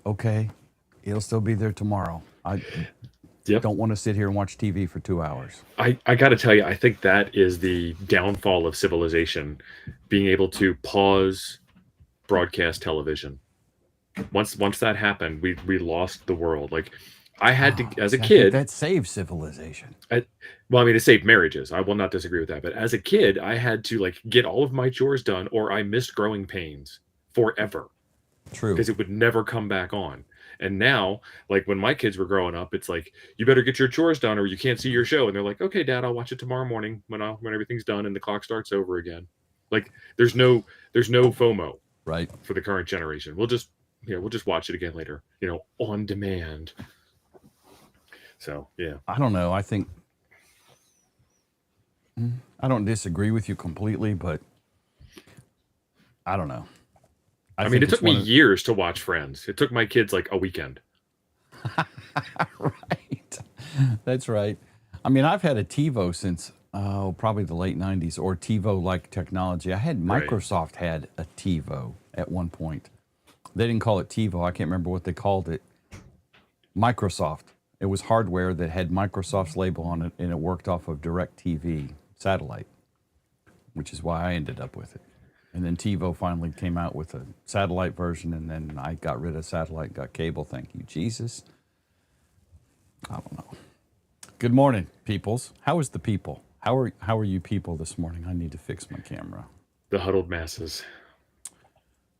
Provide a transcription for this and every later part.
okay, it'll still be there tomorrow. I don't want to sit here and watch TV for 2 hours. I got to tell you, I think that is the downfall of civilization, being able to pause broadcast television. Once that happened, we lost the world. Like, I had to, as a I think kid, that saves civilization. well, I mean, it saved marriages. I will not disagree with that. But as a kid, I had to like get all of my chores done, or I missed growing pains forever. True. Because it would never come back on. And now, like when my kids were growing up, it's like, you better get your chores done or you can't see your show. And they're like, okay, Dad, I'll watch it tomorrow morning when everything's done and the clock starts over again. Like there's no FOMO right for the current generation. We'll just watch it again later, on demand. So yeah. I don't know. I think I don't disagree with you completely, but I don't know. I mean, it took me years to watch Friends. It took my kids like a weekend. Right. That's right. I mean, I've had a TiVo since probably the late 90s, or TiVo-like technology. I had Microsoft had a TiVo at one point. They didn't call it TiVo. I can't remember what they called it. Microsoft. It was hardware that had Microsoft's label on it, and it worked off of DirecTV satellite, which is why I ended up with it. And then TiVo finally came out with a satellite version, and then I got rid of satellite, got cable. Thank you, Jesus. I don't know. Good morning, peoples. How is the people? How are you people this morning? I need to fix my camera. The huddled masses.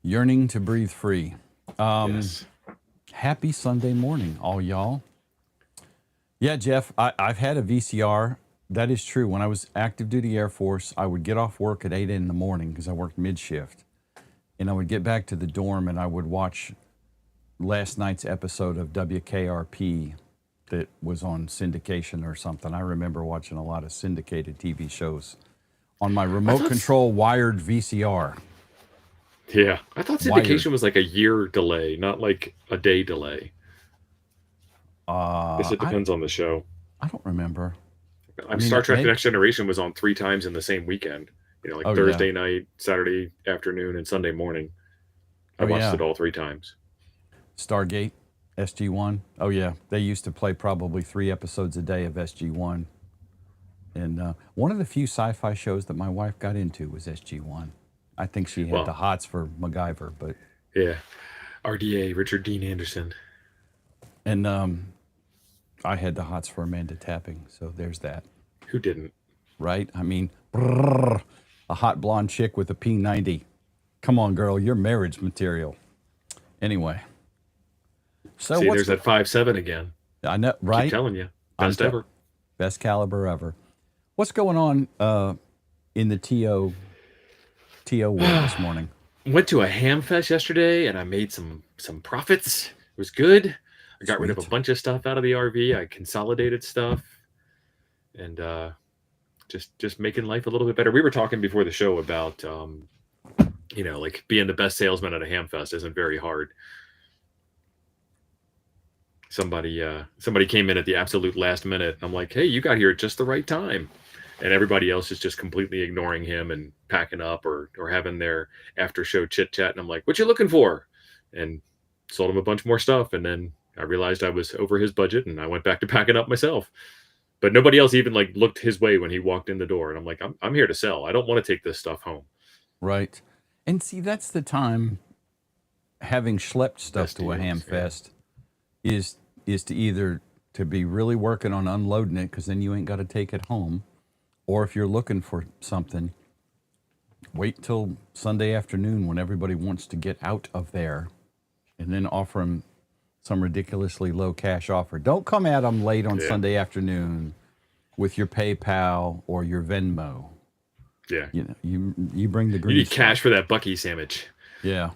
Yearning to breathe free. Yes. Happy Sunday morning, all y'all. Yeah, Jeff, I've had a VCR. That is true. When I was active duty Air Force, I would get off work at 8 in the morning because I worked mid-shift. And I would get back to the dorm and I would watch last night's episode of WKRP that was on syndication or something. I remember watching a lot of syndicated TV shows on my remote control wired VCR. Yeah. I thought syndication was like a year delay, not like a day delay. I guess it depends on the show. I don't remember. Star Trek: The Next Generation was on 3 times in the same weekend. Thursday night, Saturday afternoon, and Sunday morning. I watched it all 3 times. Stargate, SG-1. Oh, yeah. They used to play probably 3 episodes a day of SG-1. And one of the few sci-fi shows that my wife got into was SG-1. I think she had the hots for MacGyver, but... Yeah. RDA, Richard Dean Anderson. And I had the hots for Amanda Tapping, so there's that. Who didn't? Right? I mean, a hot blonde chick with a P90. Come on, girl, you're marriage material. Anyway. So see, there's that 5.7 again. I know, right? Keep telling you. Best ever. Best caliber ever. What's going on in the TO world this morning? Went to a Hamfest yesterday, and I made some profits. It was good. I got rid of a bunch of stuff out of the RV. I consolidated stuff, and just making life a little bit better. We were talking before the show about, like being the best salesman at a Hamfest isn't very hard. Somebody came in at the absolute last minute, and I'm like, hey, you got here at just the right time. And everybody else is just completely ignoring him and packing up or having their after show chit chat. And I'm like, what you looking for? And sold him a bunch more stuff. And then I realized I was over his budget, and I went back to packing up myself. But nobody else even like looked his way when he walked in the door. And I'm like, I'm here to sell. I don't want to take this stuff home. Right. And see, that's the time having schlepped stuff to a Hamfest is to either to be really working on unloading it, because then you ain't got to take it home. Or if you're looking for something, wait till Sunday afternoon when everybody wants to get out of there, and then offer them some ridiculously low cash offer. Don't come at them late on Sunday afternoon with your PayPal or your Venmo. Yeah. You bring the green. You need cash for that Bucky sandwich. Yeah.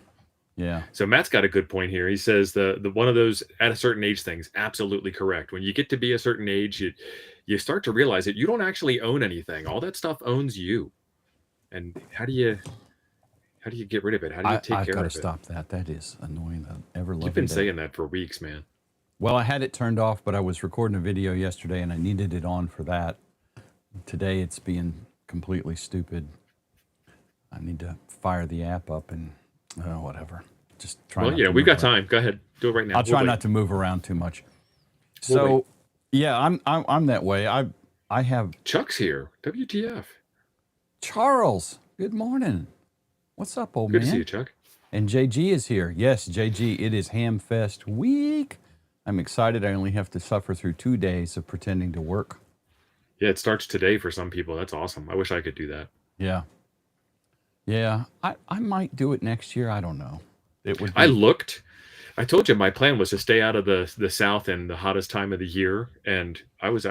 Yeah. So Matt's got a good point here. He says the one of those at a certain age things, absolutely correct. When you get to be a certain age, you start to realize that you don't actually own anything. All that stuff owns you. And how do you get rid of it? How do you take care of it? I've got to stop that. That is annoying. You've been saying that for weeks, man. Well, I had it turned off, but I was recording a video yesterday and I needed it on for that. Today it's being completely stupid. I need to fire the app up and whatever. Just try Well, not to we've move got around. time. Go ahead. Do it right now. I'll try not to move around too much. We'll So, wait. yeah, I'm that way. I have Chuck's here. WTF? Charles. Good morning. What's up, old Good to see you, man? Chuck. And JG is here. Yes, JG, it is Hamfest week. I'm excited. I only have to suffer through 2 days of pretending to work. Yeah, it starts today for some people. That's awesome. I wish I could do that. Yeah. Yeah. I might do it next year. I don't know. It would be. I looked. I told you my plan was to stay out of the South in the hottest time of the year, and I was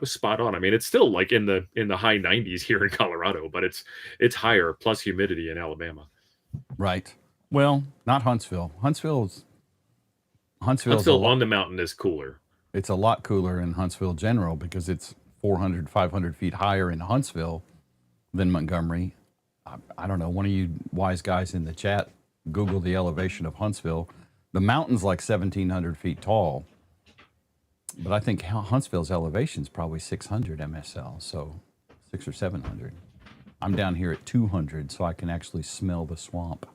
spot on. I mean, it's still like in the high 90s here in Colorado, but it's higher plus humidity in Alabama. Right. Well, not Huntsville. Huntsville's Huntsville on the mountain is cooler. It's a lot cooler in Huntsville general because it's 400, 500 feet higher in Huntsville than Montgomery. I don't know. One of you wise guys in the chat, Google the elevation of Huntsville. The mountain's like 1,700 feet tall, but I think Huntsville's elevation is probably 600 MSL, so 600 or 700. I'm down here at 200, so I can actually smell the swamp.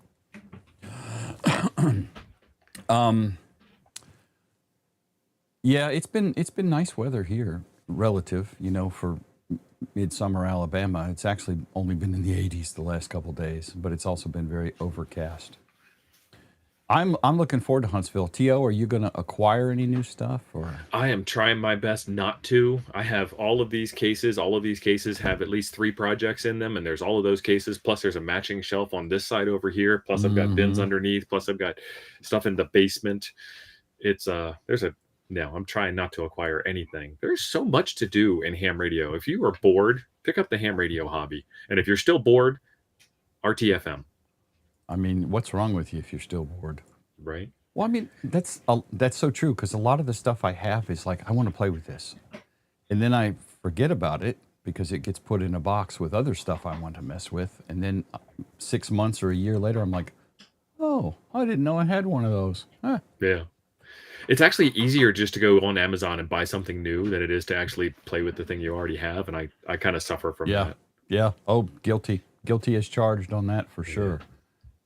Yeah, it's been nice weather here, relative, for midsummer Alabama. It's actually only been in the 80s the last couple days, but it's also been very overcast. I'm looking forward to Huntsville. T.O., are you going to acquire any new stuff? Or I am trying my best not to. I have all of these cases. All of these cases have at least 3 projects in them, and there's all of those cases. Plus, there's a matching shelf on this side over here. Plus, I've got bins underneath. Plus, I've got stuff in the basement. No, I'm trying not to acquire anything. There's so much to do in ham radio. If you are bored, pick up the ham radio hobby. And if you're still bored, RTFM. I mean, what's wrong with you if you're still bored? Right. Well, I mean, that's so true, because a lot of the stuff I have is like, I want to play with this. And then I forget about it because it gets put in a box with other stuff I want to mess with. And then 6 months or a year later, I'm like, oh, I didn't know I had one of those. Huh. Yeah. It's actually easier just to go on Amazon and buy something new than it is to actually play with the thing you already have. And I kind of suffer from that. Yeah. Oh, guilty. Guilty as charged on that for sure.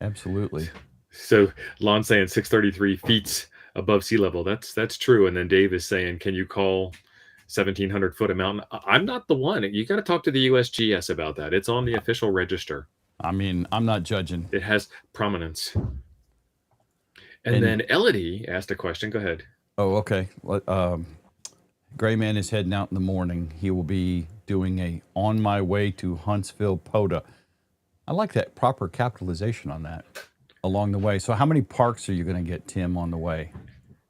Absolutely. So Lon's saying 633 feet above sea level. That's true. And then Dave is saying, can you call 1,700 foot a mountain? I'm not the one. You got to talk to the USGS about that. It's on the official register. I mean, I'm not judging. It has prominence. And then Elodie asked a question. Go ahead. Oh, okay. Gray Man is heading out in the morning. He will be doing a on my way to Huntsville POTA. I like that proper capitalization on that along the way. So how many parks are you going to get, Tim, on the way?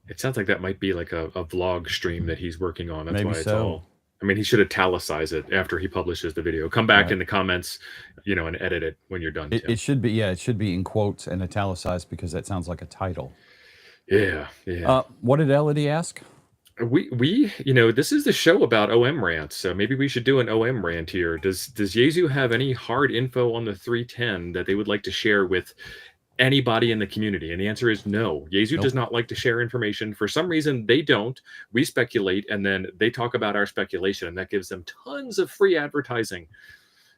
It sounds like that might be like a vlog stream that he's working on. That's Maybe why it's so. all. I mean, he should italicize it after he publishes the video. Come back in the comments, and edit it when you're done. It should be, it should be in quotes and italicized because that sounds like a title. Yeah. What did Elodie ask? We this is the show about OM rants, so maybe we should do an OM rant here. Does Yaesu have any hard info on the 310 that they would like to share with anybody in the community? And the answer is no. Yaesu does not like to share information. For some reason, they don't. We speculate, and then they talk about our speculation, and that gives them tons of free advertising.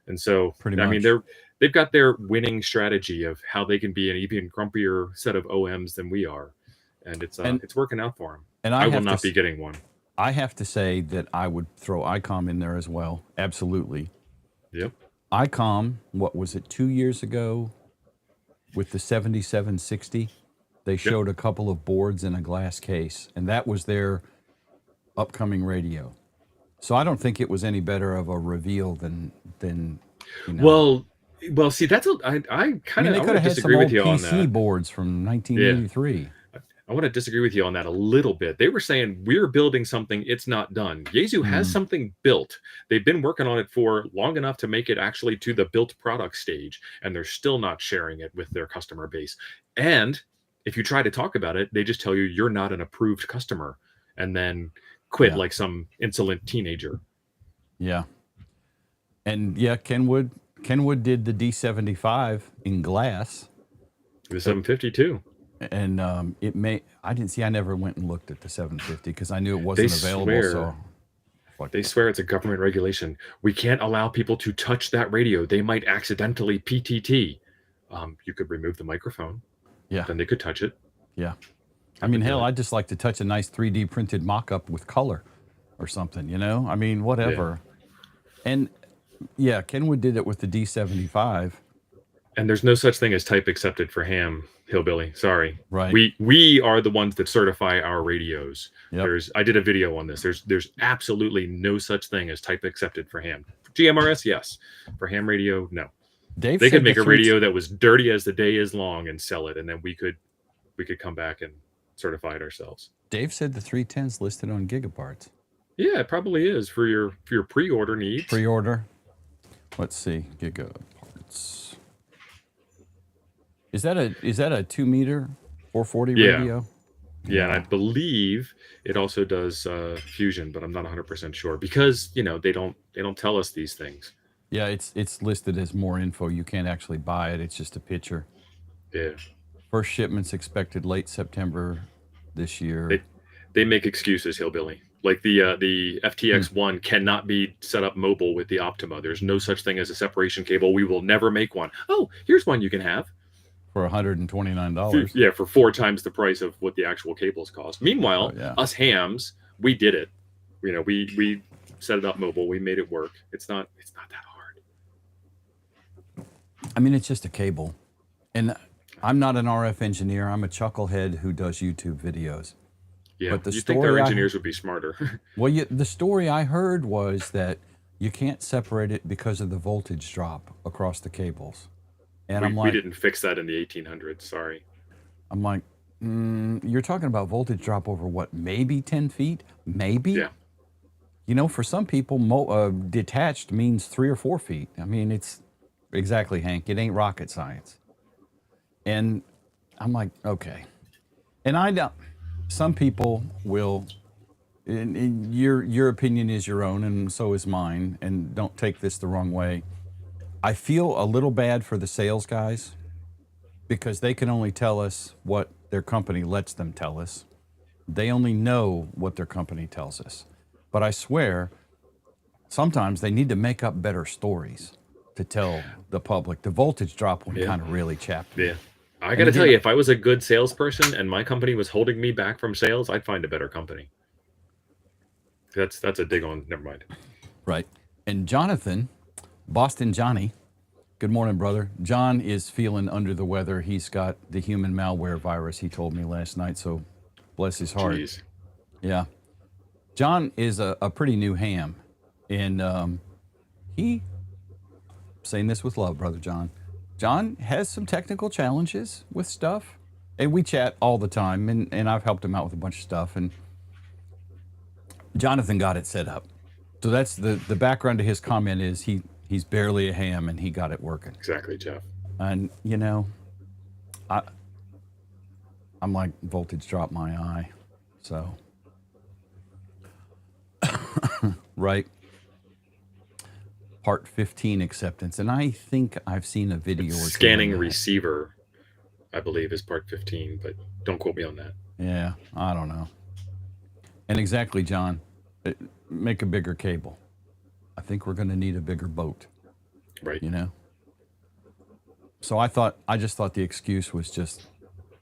And so, Pretty much. I mean, they've got their winning strategy of how they can be an even grumpier set of OMs than we are, and it's working out for them. And I will not be getting one. I have to say that I would throw ICOM in there as well. Absolutely. Yep. ICOM, what was it, 2 years ago? With the 7760, they showed a couple of boards in a glass case, and that was their upcoming radio. So I don't think it was any better of a reveal than Well, see, that's I kind of disagree with you on that. PC boards from 1983. Yeah. I want to disagree with you on that a little bit. They were saying we're building something, it's not done. Yaesu has something built. They've been working on it for long enough to make it actually to the built product stage, and they're still not sharing it with their customer base. And if you try to talk about it, they just tell you you're not an approved customer, and then quit like some insolent teenager. Yeah. And Kenwood did the D75 in glass. The 752. And I never went and looked at the 750 because I knew it wasn't available. They swear it's a government regulation. We can't allow people to touch that radio. They might accidentally PTT. You could remove the microphone. Yeah. then they could touch it. Yeah. I mean, hell, I'd just like to touch a nice 3D printed mock-up with color or something, you know? I mean, whatever. Yeah. And yeah, Kenwood did it with the D75. And there's no such thing as type accepted for ham, hillbilly. Sorry. Right. We are the ones that certify our radios. Yep. I did a video on this. There's absolutely no such thing as type accepted for ham. GMRS, yes. For ham radio, no. Dave they could make a radio that was dirty as the day is long and sell it, and then we could come back and certify it ourselves. Dave said the 310's listed on Gigaparts. Yeah, it probably is for your pre-order needs. Pre-order. Let's see, Gigaparts. Is that a 2 meter 440 radio? Yeah, and I believe it also does fusion, but I'm not 100% sure because they don't tell us these things. Yeah, it's listed as more info. You can't actually buy it. It's just a picture. Yeah. First shipments expected late September this year. They make excuses, hillbilly. Like the FTX1 cannot be set up mobile with the Optima. There's no such thing as a separation cable. We will never make one. Oh, here's one you can have. For $129. Yeah, for 4 times the price of what the actual cables cost. Meanwhile, us hams, we did it. We set it up mobile. We made it work. It's not that hard. I mean, it's just a cable. And I'm not an RF engineer. I'm a chucklehead who does YouTube videos. Yeah, but you think our engineers would be smarter. Well, the story I heard was that you can't separate it because of the voltage drop across the cables. And we didn't fix that in the 1800s. Sorry. I'm like, you're talking about voltage drop over what? Maybe 10 feet? Maybe? Yeah. For some people, detached means 3 or 4 feet. I mean, it's exactly, Hank. It ain't rocket science. And I'm like, okay. And I don't. Some people will. And your opinion is your own, and so is mine. And don't take this the wrong way. I feel a little bad for the sales guys because they can only tell us what their company lets them tell us. They only know what their company tells us. But I swear, sometimes they need to make up better stories to tell the public. The voltage drop one kind of really chapped me. Yeah. I got to tell you, if I was a good salesperson and my company was holding me back from sales, I'd find a better company. That's a dig on, never mind. Right. And Jonathan, Boston Johnny, good morning, brother. John is feeling under the weather. He's got the human malware virus, he told me last night, so bless his heart. Jeez. Yeah. John is a pretty new ham, and saying this with love, brother John. John has some technical challenges with stuff, and we chat all the time, and I've helped him out with a bunch of stuff, and Jonathan got it set up. So that's the background to his comment is he's barely a ham, and he got it working. Exactly, Jeff. And, I'm like, voltage dropped my eye, so. Right. Part 15 acceptance. And I think I've seen a video. Scanning receiver, I believe, is part 15, but don't quote me on that. Yeah, I don't know. And exactly, John, make a bigger cable. I think we're going to need a bigger boat. Right. So I just thought the excuse was just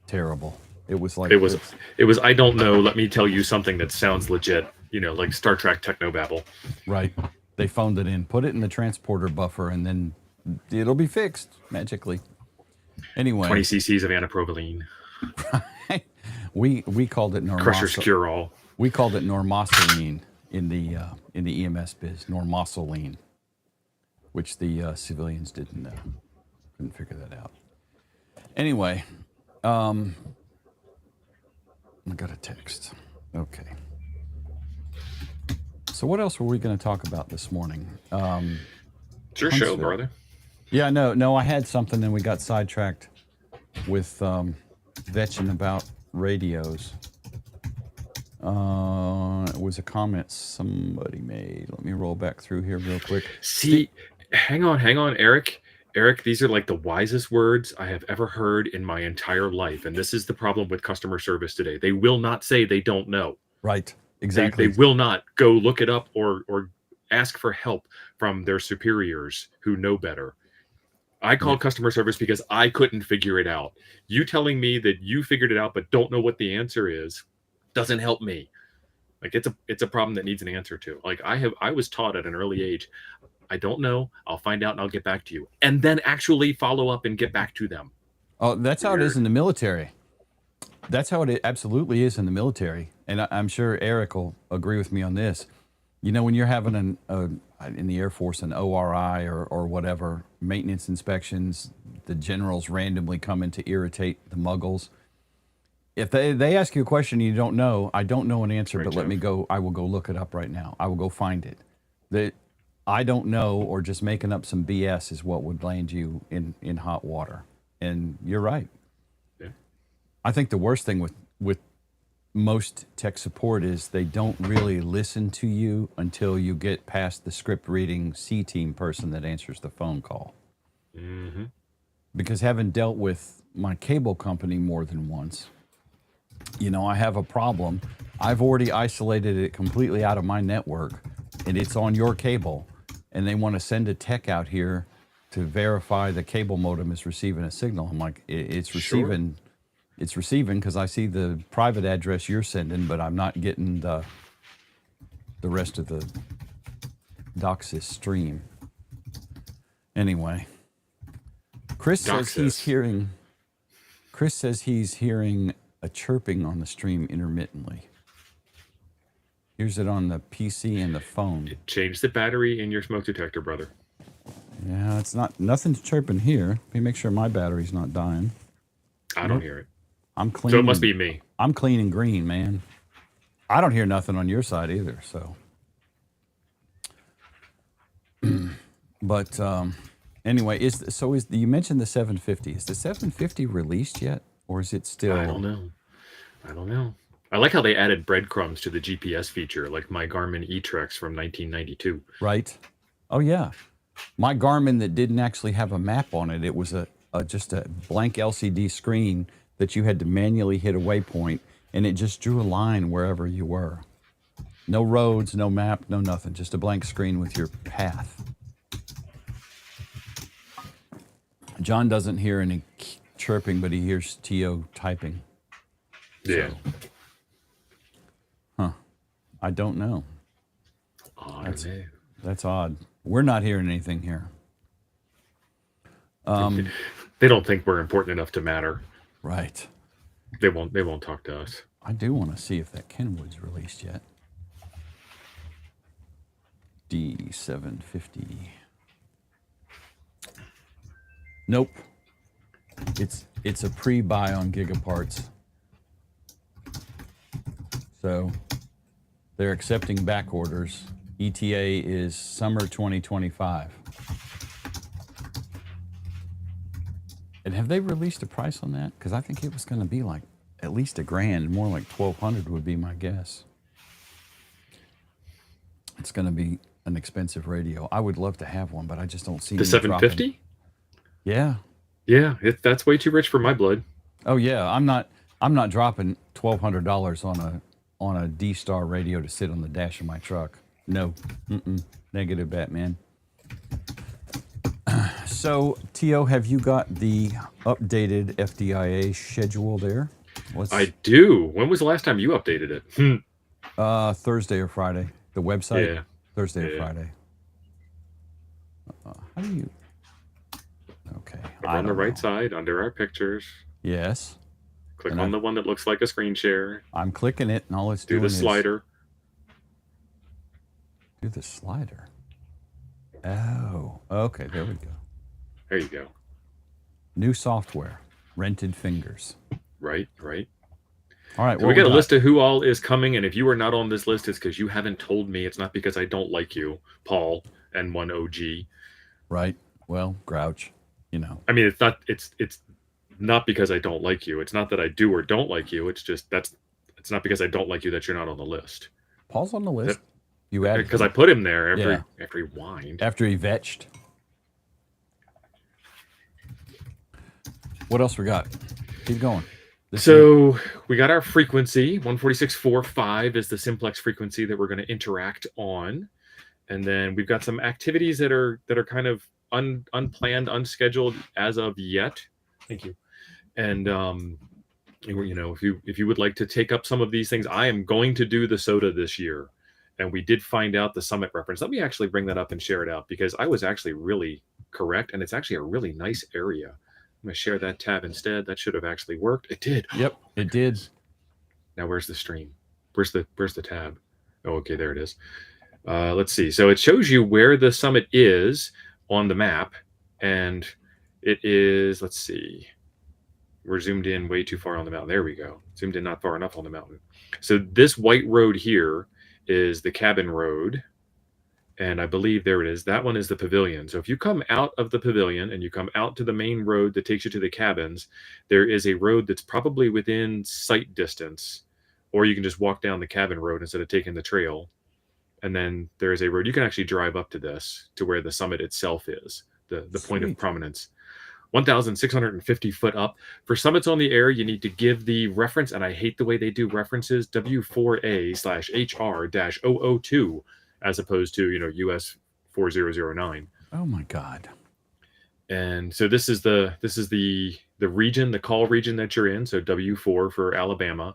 terrible. It was like it was I don't know, let me tell you something that sounds legit, like Star Trek technobabble. Right. They phoned it in, put it in the transporter buffer, and then it'll be fixed magically. Anyway, 20 cc's of anapropylene. we called it Crusher's cure-all. We called it normosoline in the EMS biz, normosoline, which the civilians couldn't figure that out. Anyway, I got a text. Okay. So what else were we going to talk about this morning? It's your show, brother. Yeah, no, I had something, and we got sidetracked with vetching about radios. It was a comment somebody made. Let me roll back through here real quick. See, hang on, Eric. Eric, these are like the wisest words I have ever heard in my entire life. And this is the problem with customer service today. They will not say they don't know. Right. Exactly. They will not go look it up or ask for help from their superiors who know better. I called customer service because I couldn't figure it out. You telling me that you figured it out but don't know what the answer is doesn't help me. Like it's a problem that needs an answer to. Like I was taught at an early age, I don't know, I'll find out and I'll get back to you. And then actually follow up and get back to them. Oh, that's how it is in the military. That's how it absolutely is in the military. And I'm sure Eric will agree with me on this. You know, when you're having in the Air Force, an ORI or whatever, maintenance inspections, the generals randomly come in to irritate the muggles. If they ask you a question you don't know, I don't know an answer, Right, but let me go, I will go look it up right now. I will go find it. That I don't know, or just making up some BS is what would land you in hot water. And you're right. Yeah. I think the worst thing with most tech support is they don't really listen to you until you get past the script reading C-team person that answers the phone call. Mm-hmm. Because having dealt with my cable company more than once, you know, I have a problem. I've already isolated it completely out of my network, and it's on your cable, and they want to send a tech out here to verify the cable modem is receiving a signal. I'm like, it's receiving. Sure. It's receiving because I see the private address you're sending, but I'm not getting the rest of the DOCSIS stream. Anyway, Chris says he's hearing a chirping on the stream intermittently. Here's it on the PC and the phone. Change the battery in your smoke detector, brother. Yeah, it's nothing's chirping here. Let me make sure my battery's not dying. I don't hear it. I'm clean. So it must be me. I'm clean and green, man. I don't hear nothing on your side either. So, but anyway, you mentioned the 750? Is the 750 released yet, or is it still? I don't know. I like how they added breadcrumbs to the GPS feature, like my Garmin eTrex from 1992. Right. Oh yeah. My Garmin that didn't actually have a map on it. It was just a blank LCD screen that you had to manually hit a waypoint, and it just drew a line wherever you were. No roads, no map, no nothing. Just a blank screen with your path. John doesn't hear any chirping, but he hears T.O. typing. Yeah. So, I don't know. That's odd. We're not hearing anything here. They don't think we're important enough to matter. Right. They won't talk to us. I do want to see if that Kenwood's released yet. D750. Nope. It's a pre-buy on Gigaparts. So they're accepting back orders. ETA is summer 2025. And have they released a price on that? Because I think it was going to be like at least $1,000, more like $1,200 would be my guess. It's going to be an expensive radio. I would love to have one, but I just don't see the 750. Yeah. Yeah, that's way too rich for my blood. Oh yeah, I'm not dropping $1,200 on a D-Star radio to sit on the dash of my truck. No, negative, Batman. So, T.O., have you got the updated FDIA schedule there? I do. When was the last time you updated it? Thursday or Friday. The website? Yeah. Thursday or Friday. How do you... Okay. On the right side, under our pictures. Yes. Click on the one that looks like a screen share. I'm clicking it, and all it's doing is... Do the slider. Do the slider. Oh, okay, there we go. There you go. New software, rented fingers. Right. All right. So we got a list of who all is coming, and if you are not on this list, it's because you haven't told me. It's not because I don't like you, Paul, and one OG. Right. Well, grouch, you know. I mean, it's not because I don't like you. It's not that I do or don't like you. It's just it's not because I don't like you that you're not on the list. Paul's on the list. You added because I put him there after he whined. After he vetched. What else we got? Keep going. We got our frequency. 146.45 is the simplex frequency that we're going to interact on. And then we've got some activities that are kind of unplanned, unscheduled as of yet. Thank you. And if you would like to take up some of these things, I am going to do the SOTA this year. And we did find out the summit reference. Let me actually bring that up and share it out, because I was actually really correct, and it's actually a really nice area. I'm going to share that tab instead. That should have actually worked. It did. Yep, it did. Now where's the stream? Where's the tab? Oh, okay, there it is. Let's see. So it shows you where the summit is on the map, and it is, let's see. We're zoomed in way too far on the mountain. There we go. Zoomed in not far enough on the mountain. So this white road here is the cabin road. And I believe there it is. That one is the pavilion. So if you come out of the pavilion and you come out to the main road that takes you to the cabins, there is a road that's probably within sight distance, or you can just walk down the cabin road instead of taking the trail. And then there is a road. You can actually drive up to this, to where the summit itself is, the point of prominence. 1,650 foot up. For summits on the air, you need to give the reference, and I hate the way they do references, W4A/HR-002, as opposed to, US 4009. Oh my God. And so this is the region, the call region that you're in. So W4 for Alabama.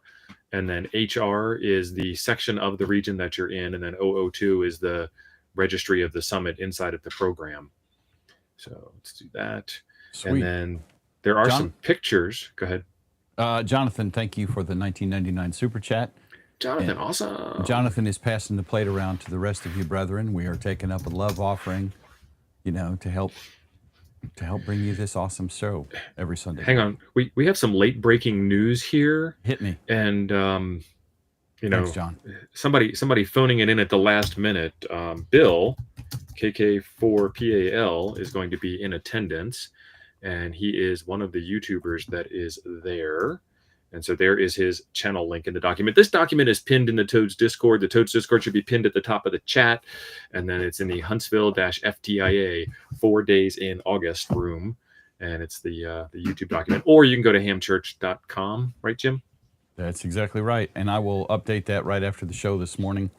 And then HR is the section of the region that you're in. And then 002 is the registry of the summit inside of the program. So let's do that. Sweet. And then there are some pictures. Go ahead. Jonathan, thank you for the 1999 super chat. Jonathan, and awesome. Jonathan is passing the plate around to the rest of you brethren. We are taking up a love offering, to help bring you this awesome show every Sunday. Hang on. We have some late breaking news here. Hit me. And Thanks, John. Somebody phoning it in at the last minute. Bill, KK4PAL, is going to be in attendance, and he is one of the YouTubers that is there. And so there is his channel link in the document. This document is pinned in the Toads Discord. The Toads Discord should be pinned at the top of the chat. And then it's in the Huntsville-FDIA 4 days in August room. And it's the YouTube document. Or you can go to hamchurch.com, right, Jim? That's exactly right. And I will update that right after the show this morning.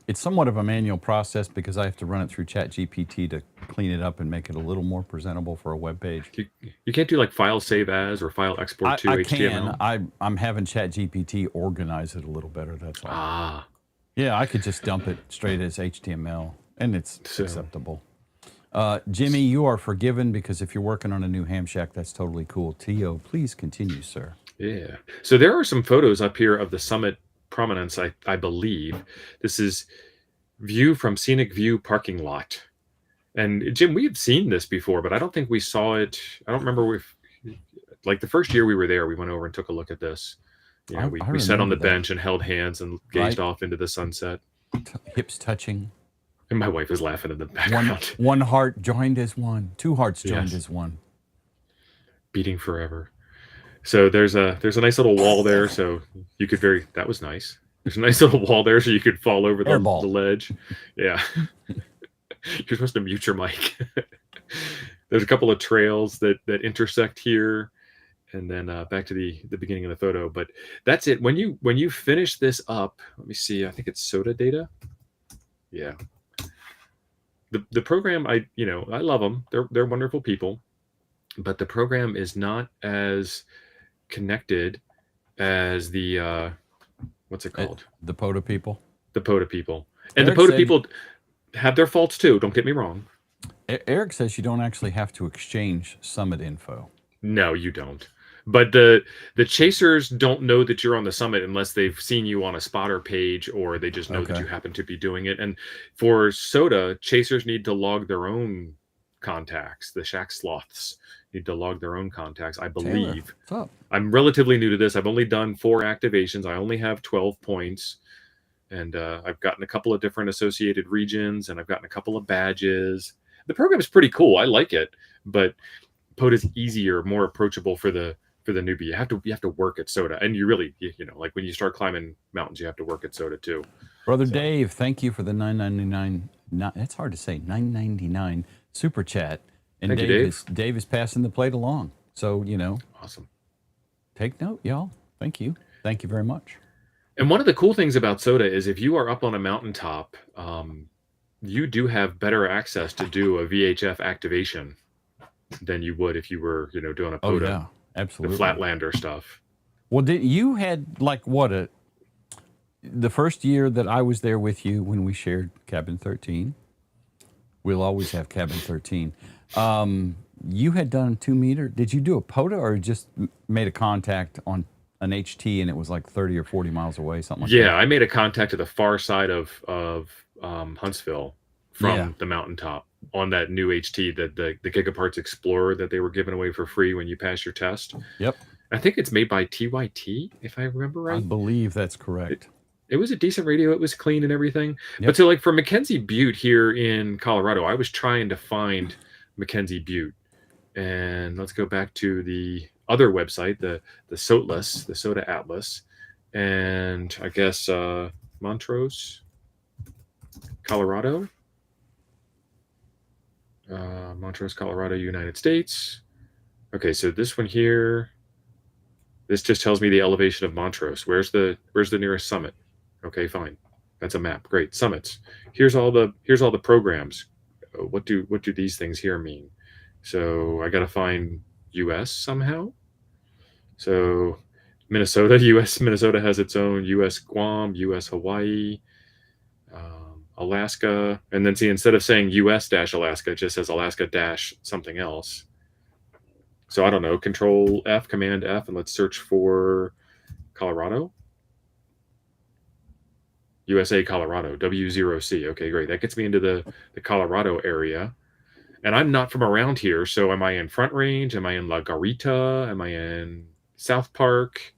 It's somewhat of a manual process because I have to run it through ChatGPT to clean it up and make it a little more presentable for a web page. You can't do like file save as or file export to HTML? I'm having ChatGPT organize it a little better, that's all. Ah. Yeah, I could just dump it straight as HTML, and it's acceptable. Jimmy, you are forgiven, because if you're working on a new ham shack, that's totally cool. Tio, please continue, sir. Yeah. So there are some photos up here of the summit prominence, I believe. This is view from scenic view parking lot. And Jim, we had seen this before, but I don't think we saw it. I don't remember like the first year we were there, we went over and took a look at this. We sat on the bench and held hands and gazed off into the sunset. Hips touching. And my wife is laughing in the background. One heart joined as one. Two hearts joined as one. Beating forever. So there's a nice little wall there, so you could that was nice. There's a nice little wall there, so you could fall over the ledge. Yeah. You're supposed to mute your mic. There's a couple of trails that intersect here, and then back to the beginning of the photo. But that's it. When you finish this up, let me see. I think it's SOTA data. Yeah. The program, I love them. They're wonderful people, but the program is not as connected as the what's it called? The POTA people. The POTA people, and the POTA people have their faults too. Don't get me wrong. Eric says you don't actually have to exchange summit info. No, you don't. But the chasers don't know that you're on the summit unless they've seen you on a spotter page, or they just know that you happen to be doing it. And for SOTA, chasers need to log their own contacts. The shack sloths need to log their own contacts, I believe. What's up? I'm relatively new to this. I've only done 4 activations. I only have 12 points. And I've gotten a couple of different associated regions, and I've gotten a couple of badges. The program is pretty cool. I like it, but POTA is easier, more approachable for the newbie. You have to work at SOTA, and you really, like when you start climbing mountains, you have to work at SOTA too. Brother Dave, thank you for the $9.99. That's hard to say. $9.99 super chat. And thank you, Dave. Dave is passing the plate along. So awesome. Take note, y'all. Thank you. Thank you very much. And one of the cool things about SOTA is if you are up on a mountaintop, you do have better access to do a VHF activation than you would if you were, doing a Oh POTA, yeah, the absolutely. Flatlander stuff. Well, you had like the first year that I was there with you when we shared cabin 13. We'll always have cabin 13. You had done 2 meter. Did you do a POTA or just made a contact on an HT and it was like 30 or 40 miles away, something like that? Yeah, I made a contact to the far side of Huntsville from the mountaintop on that new HT, the Gigaparts Explorer that they were giving away for free when you pass your test. Yep. I think it's made by TYT, if I remember right. I believe that's correct. It was a decent radio. It was clean and everything. Yep. But so like for Mackenzie Butte here in Colorado, I was trying to find Mackenzie Butte. And let's go back to the other website, the SOTLAS, the SOTA Atlas. And I guess Montrose, Colorado. Montrose, Colorado, United States. Okay, so this one here, this just tells me the elevation of Montrose. Where's the nearest summit? Okay, fine. That's a map. Great. Summits. Here's all the programs. What do these things here mean? So I got to find US somehow. So Minnesota, US Minnesota has its own, US Guam, US Hawaii, Alaska, and then see, instead of saying US-Alaska, it just says Alaska-something else. So I don't know, Control F, Command F, and let's search for Colorado. USA, Colorado, W0C. Okay, great. That gets me into the Colorado area. And I'm not from around here, so am I in Front Range? Am I in La Garita? Am I in South Park?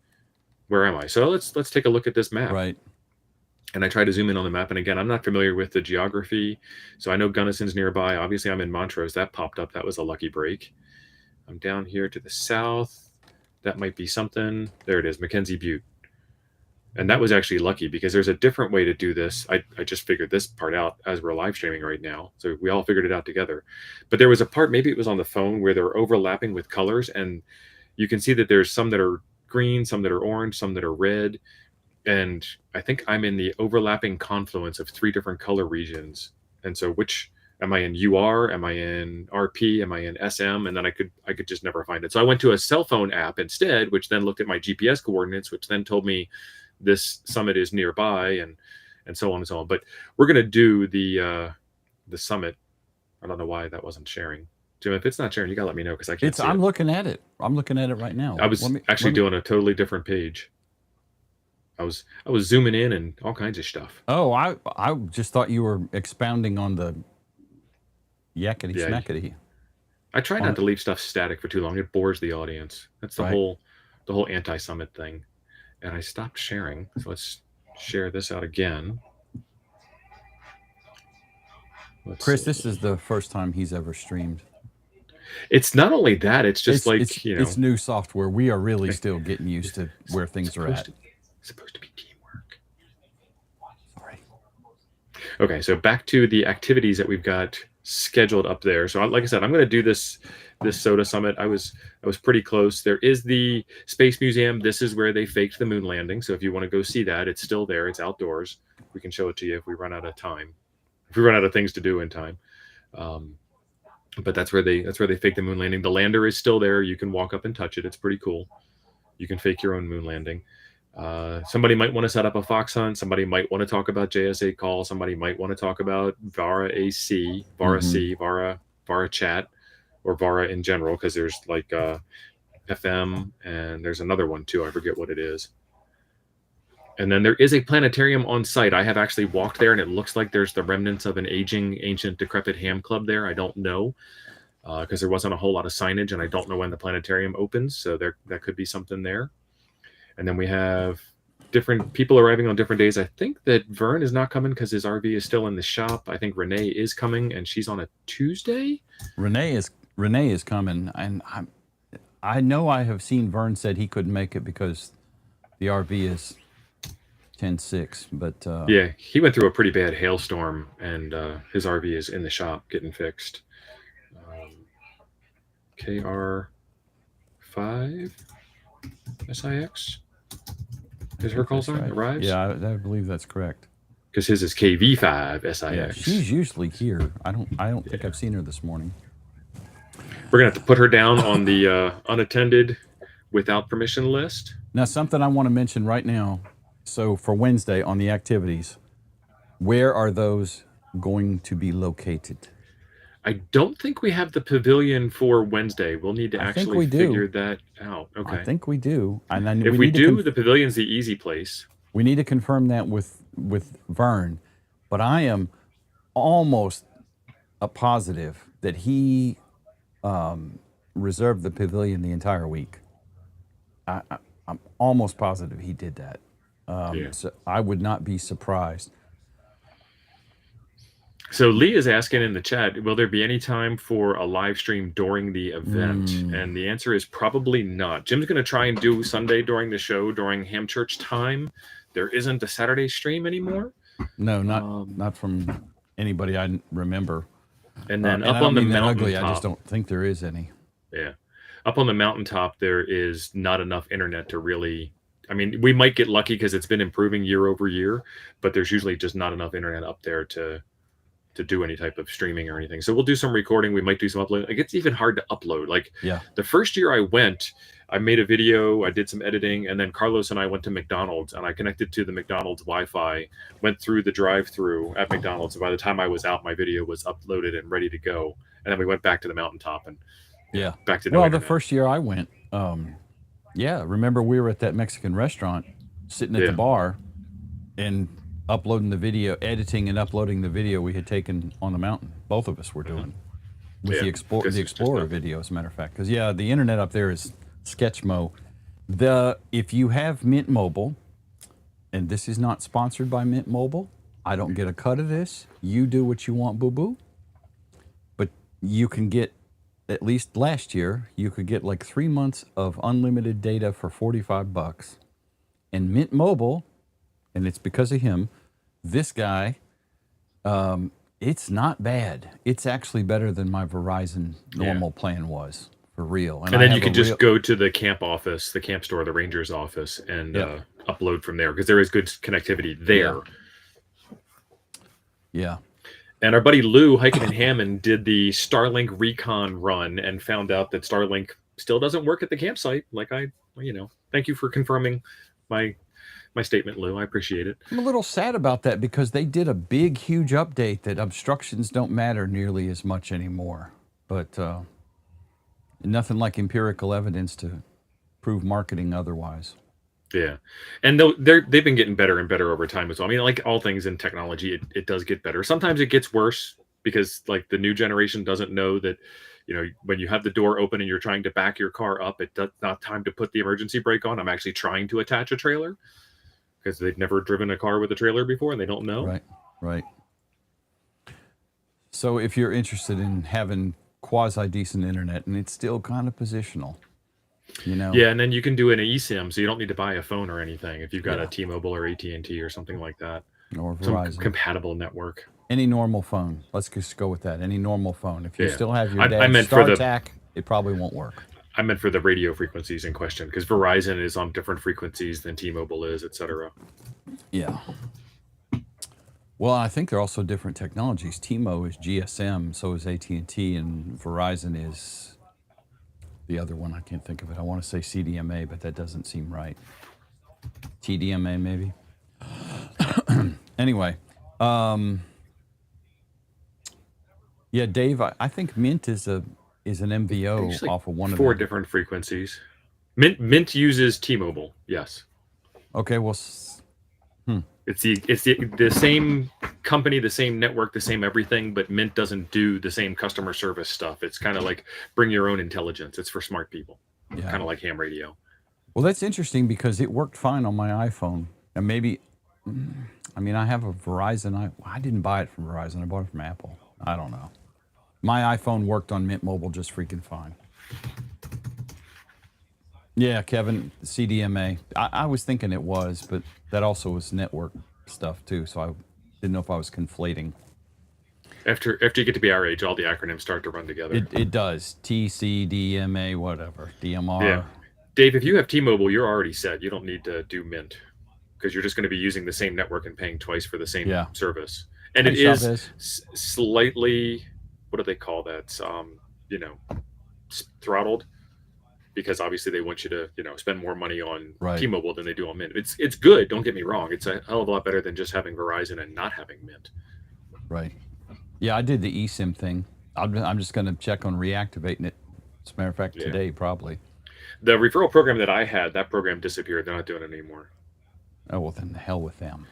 Where am I? So let's take a look at this map. Right. And I try to zoom in on the map. And again, I'm not familiar with the geography. So I know Gunnison's nearby. Obviously, I'm in Montrose. That popped up. That was a lucky break. I'm down here to the south. That might be something. There it is, Mackenzie Butte. And that was actually lucky because there's a different way to do this. I just figured this part out as we're live streaming right now. So we all figured it out together. But there was a part, maybe it was on the phone, where they're overlapping with colors. And you can see that there's some that are green, some that are orange, some that are red. And I think I'm in the overlapping confluence of 3 different color regions. And so which, am I in UR? Am I in RP? Am I in SM? And then I could just never find it. So I went to a cell phone app instead, which then looked at my GPS coordinates, which then told me this summit is nearby, and so on and so on. But we're gonna do the summit. I don't know why that wasn't sharing. Jim, if it's not sharing, you gotta let me know because I can't see I'm looking at it. I'm looking at it right now. I was actually doing a totally different page. I was zooming in and all kinds of stuff. Oh, I just thought you were expounding on the yakety smackety. I try not to leave stuff static for too long. It bores the audience. That's the whole anti-summit thing. And I stopped sharing. So let's share this out again. Chris, this is the first time he's ever streamed. It's not only that, it's just it's new software. We are really still getting used to where things are at. It's supposed to be teamwork. Sorry. Okay, so back to the activities that we've got scheduled up there. So like I said, I'm going to do this SOTA summit. I was pretty close. There is the Space Museum. This is where they faked the moon landing. So if you want to go see that, it's still there. It's outdoors. We can show it to you if we run out of time. If we run out of things to do in time. But that's where they faked the moon landing. The lander is still there. You can walk up and touch it. It's pretty cool. You can fake your own moon landing. Somebody might want to set up a fox hunt. Somebody might want to talk about JSA call. Somebody might want to talk about VARA AC, VARA C, VARA chat, or VARA in general, because there's like FM, and there's another one too. I forget what it is. And then there is a planetarium on site. I have actually walked there, and it looks like there's the remnants of an ancient, decrepit ham club there. I don't know, because there wasn't a whole lot of signage, and I don't know when the planetarium opens. So that could be something there. And then we have different people arriving on different days. I think that Vern is not coming because his RV is still in the shop. I think Renee is coming, and she's on a Tuesday. Renee is coming, and I know I have seen Vern said he couldn't make it because the RV is 10-6. But yeah, he went through a pretty bad hailstorm, and his RV is in the shop getting fixed. KR5 SIX. Is her call sign arrives? Yeah, I believe that's correct. because his is KV5 Yeah, SIX. she's usually here. I don't think I've seen her this morning. We're gonna have to put her down on the unattended without permission list. Now, something I want to mention right now. So for Wednesday on the activities, where are those going to be located? I don't think we have the pavilion for Wednesday. We'll need to actually figure that out. Okay. I think we do. And then if we do, the pavilion's the easy place. We need to confirm that with Vern, but I am almost positive that he reserved the pavilion the entire week. I'm almost positive he did that. So I would not be surprised. So Lee is asking in the chat, will there be any time for a live stream during the event? And the answer is probably not. Jim's going to try and do Sunday during the show, during Ham Church time. There isn't a Saturday stream anymore. No, not from anybody I remember. And then up on the mountaintop, I just don't think there is any. Yeah. Up on the mountaintop, there is not enough internet to really... I mean, we might get lucky because it's been improving year over year, but there's usually just not enough internet up there to do any type of streaming or anything. So we'll do some recording. We might do some upload. Like, it's even hard to upload. Like, the first year I went, I made a video, I did some editing, and then Carlos and I went to McDonald's, and I connected to the McDonald's Wi-Fi, went through the drive-through at McDonald's, and by the time I was out, my video was uploaded and ready to go. And then we went back to the mountaintop and back to no internet. The first year I went, remember we were at that Mexican restaurant sitting at the bar and uploading the video, editing and uploading the video we had taken on the mountain. Both of us were doing with the Explorer video, as a matter of fact. Because the internet up there is sketchmo. If you have Mint Mobile, and this is not sponsored by Mint Mobile, I don't get a cut of this. You do what you want, boo boo. But you can get, at least last year, you could get like 3 months of unlimited data for $45. And Mint Mobile, and it's because of him, this guy, it's not bad. It's actually better than my Verizon normal plan was, for real. And then you can just go to the camp office, the camp store, the ranger's office, and upload from there, because there is good connectivity there. Yeah. And our buddy Lou, Hiking and Hammond, did the Starlink recon run and found out that Starlink still doesn't work at the campsite. Like thank you for confirming my statement, Lou. I appreciate it. I'm a little sad about that because they did a big, huge update that obstructions don't matter nearly as much anymore. But nothing like empirical evidence to prove marketing otherwise. Yeah. And they've been getting better and better over time as well. I mean, like all things in technology, it does get better. Sometimes it gets worse because like the new generation doesn't know that, when you have the door open and you're trying to back your car up, it's not time to put the emergency brake on. I'm actually trying to attach a trailer. Because they've never driven a car with a trailer before and they don't know. Right. So if you're interested in having quasi-decent internet, and it's still kind of positional, Yeah, and then you can do an eSIM, so you don't need to buy a phone or anything if you've got a T-Mobile or AT&T or something like that. Or Verizon. Some compatible network. Any normal phone. Let's just go with that. Any normal phone. If you still have your dad's StarTAC, it probably won't work. I meant for the radio frequencies in question, because Verizon is on different frequencies than T-Mobile is, etc. Yeah. Well, I think they're also different technologies. T-Mo is GSM, so is AT&T, and Verizon is the other one. I can't think of it. I want to say CDMA, but that doesn't seem right. TDMA, maybe. Anyway. Dave, I think Mint is an MVO like off of one of 4 different frequencies. Mint uses T-Mobile, yes. Okay, well, it's the same company, the same network, the same everything, but Mint doesn't do the same customer service stuff. It's kind of like bring your own intelligence. It's for smart people, kind of like ham radio. Well, that's interesting because it worked fine on my iPhone, and maybe, I have a Verizon. I didn't buy it from Verizon. I bought it from Apple. I don't know. My iPhone worked on Mint Mobile just freaking fine. Yeah, Kevin, CDMA. I was thinking it was, but that also was network stuff too, so I didn't know if I was conflating. After you get to be our age, all the acronyms start to run together. It does. TCDMA, whatever. DMR. Yeah. Dave, if you have T-Mobile, you're already set. You don't need to do Mint. because you're just going to be using the same network and paying twice for the same Yeah. service. And Hey, it is Chavez. slightly, what do they call that? You know, throttled, because obviously they want you to, spend more money on Right. T-Mobile than they do on Mint. It's good. Don't get me wrong. It's a hell of a lot better than just having Verizon and not having Mint. Right. Yeah, I did the eSIM thing. I'm just going to check on reactivating it. As a matter of fact, Yeah. today probably. The referral program that I had, that program disappeared. They're not doing it anymore. Oh, well, then the hell with them.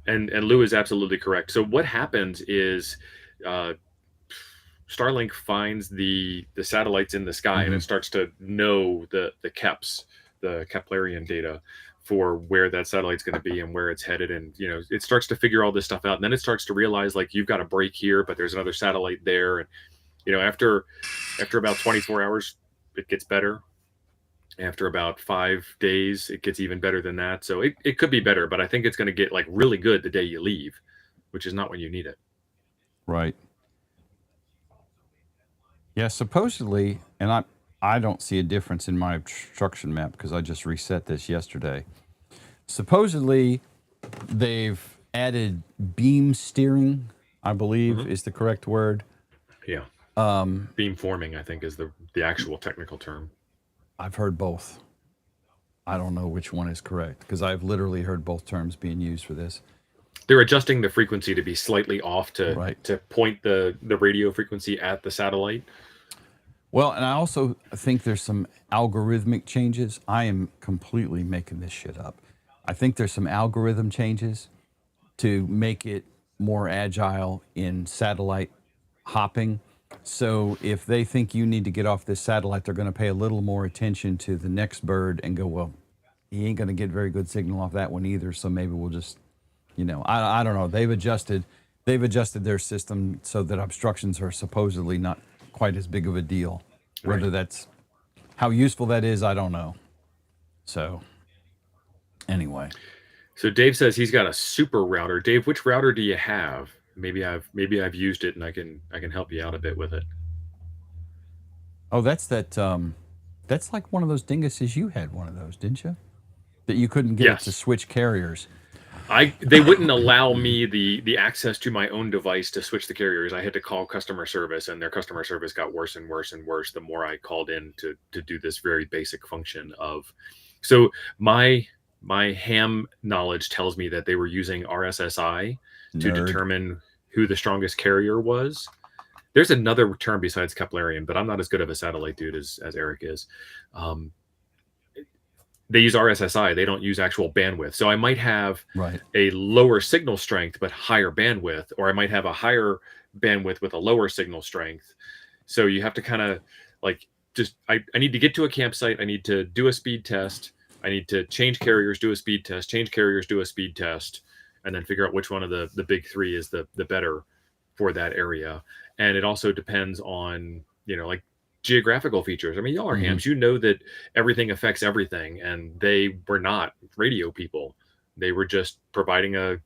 And Lou is absolutely correct. So what happens is Starlink finds the satellites in the sky, and it starts to know the KEPs, the Keplerian data, for where that satellite's going to be and where it's headed. And it starts to figure all this stuff out, and then it starts to realize, like, you've got a break here, but there's another satellite there. And after about 24 hours, it gets better. After about 5 days, it gets even better than that. So it could be better, but I think it's going to get like really good the day you leave, which is not when you need it. Right. Yeah, supposedly, and I don't see a difference in my obstruction map because I just reset this yesterday. Supposedly, they've added beam steering, I believe is the correct word. Yeah. Beam forming, I think, is the actual technical term. I've heard both. I don't know which one is correct because I've literally heard both terms being used for this. They're adjusting the frequency to be slightly off to point the radio frequency at the satellite. Well, and I also think there's some algorithmic changes. I am completely making this shit up. I think there's some algorithm changes to make it more agile in satellite hopping. So if they think you need to get off this satellite, they're going to pay a little more attention to the next bird and go, well, he ain't going to get very good signal off that one either. So maybe we'll just, I don't know. They've adjusted their system so that obstructions are supposedly not quite as big of a deal. Whether that's how useful that is, I don't know. So anyway. So Dave says he's got a super router. Dave, which router do you have? Maybe I've used it and I can help you out a bit with it. Oh, that's like one of those dinguses. You had one of those, didn't you? That you couldn't get it to switch carriers. They wouldn't allow me the access to my own device to switch the carriers. I had to call customer service, and their customer service got worse and worse and worse the more I called in to do this very basic function of. So my ham knowledge tells me that they were using RSSI to determine who the strongest carrier was. There's another term besides Keplerian, but I'm not as good of a satellite dude as Eric is. They use RSSI. They don't use actual bandwidth. So I might have a lower signal strength, but higher bandwidth, or I might have a higher bandwidth with a lower signal strength. So you have to kind of like I need to get to a campsite. I need to do a speed test. I need to change carriers, do a speed test, change carriers, do a speed test, and then figure out which one of the big three is the better for that area. And it also depends on, like geographical features. I mean, y'all are hams. That everything affects everything, and they were not radio people. They were just providing a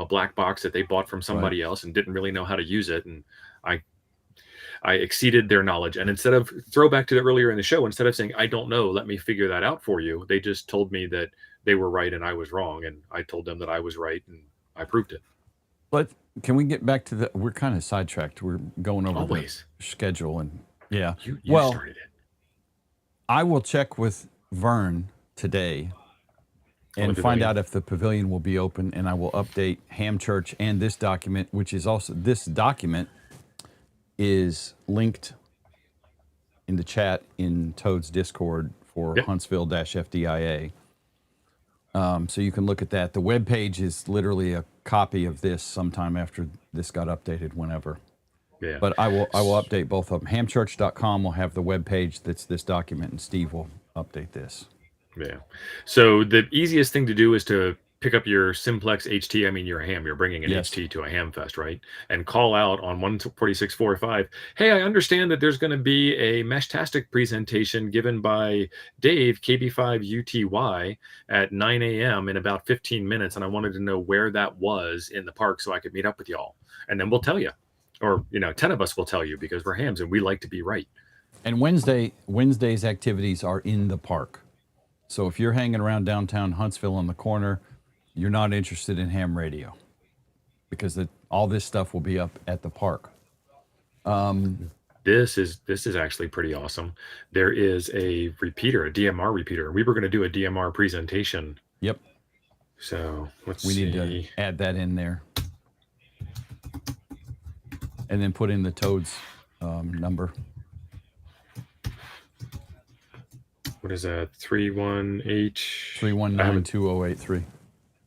black box that they bought from somebody else and didn't really know how to use it. And I exceeded their knowledge. And instead of throwback to earlier in the show, instead of saying, I don't know, let me figure that out for you, they just told me that they were right and I was wrong. And I told them that I was right and I proved it. But can we get back to we're kind of sidetracked. We're going over the schedule and you started it. I will check with Vern today and find out if the pavilion will be open, and I will update Ham Church and this document, which is also, this document is linked in the chat in Toad's Discord for Huntsville-FDIA. So you can look at that. The web page is literally a copy of this sometime after this got updated, whenever. Yeah. But I will update both of them. Hamchurch.com will have the web page that's this document, and Steve will update this. Yeah. So the easiest thing to do is to pick up your simplex HT. I mean, you're a ham. You're bringing an HT to a Hamfest, right? And call out on 14645. Hey, I understand that there's going to be a Meshtastic presentation given by Dave, KB5UTY, at 9 a.m. in about 15 minutes. And I wanted to know where that was in the park so I could meet up with y'all. And then we'll tell you. Or, 10 of us will tell you because we're hams and we like to be right. And Wednesday's activities are in the park. So if you're hanging around downtown Huntsville on the corner, you're not interested in ham radio because all this stuff will be up at the park. This is actually pretty awesome. There is a repeater, a DMR repeater. We were going to do a DMR presentation. Yep. So let's We see. need to add that in there. And then put in the Toads number. What is that? 31H? 3192083.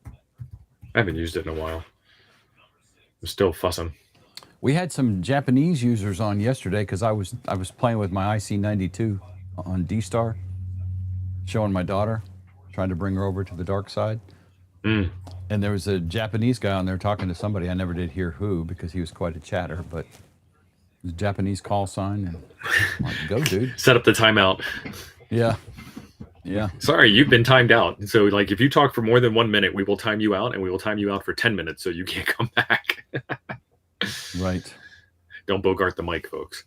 I haven't used it in a while. I'm still fussing. We had some Japanese users on yesterday because I was playing with my IC92 on D-Star, showing my daughter, trying to bring her over to the dark side. And there was a Japanese guy on there talking to somebody. I never did hear who because he was quite a chatter, but it was a Japanese call sign. And I'm like, go, dude. Set up the timeout. Yeah. Yeah. Sorry, you've been timed out. So, like, if you talk for more than 1 minute, we will time you out, and we will time you out for 10 minutes so you can't come back. Right. Don't bogart the mic, folks.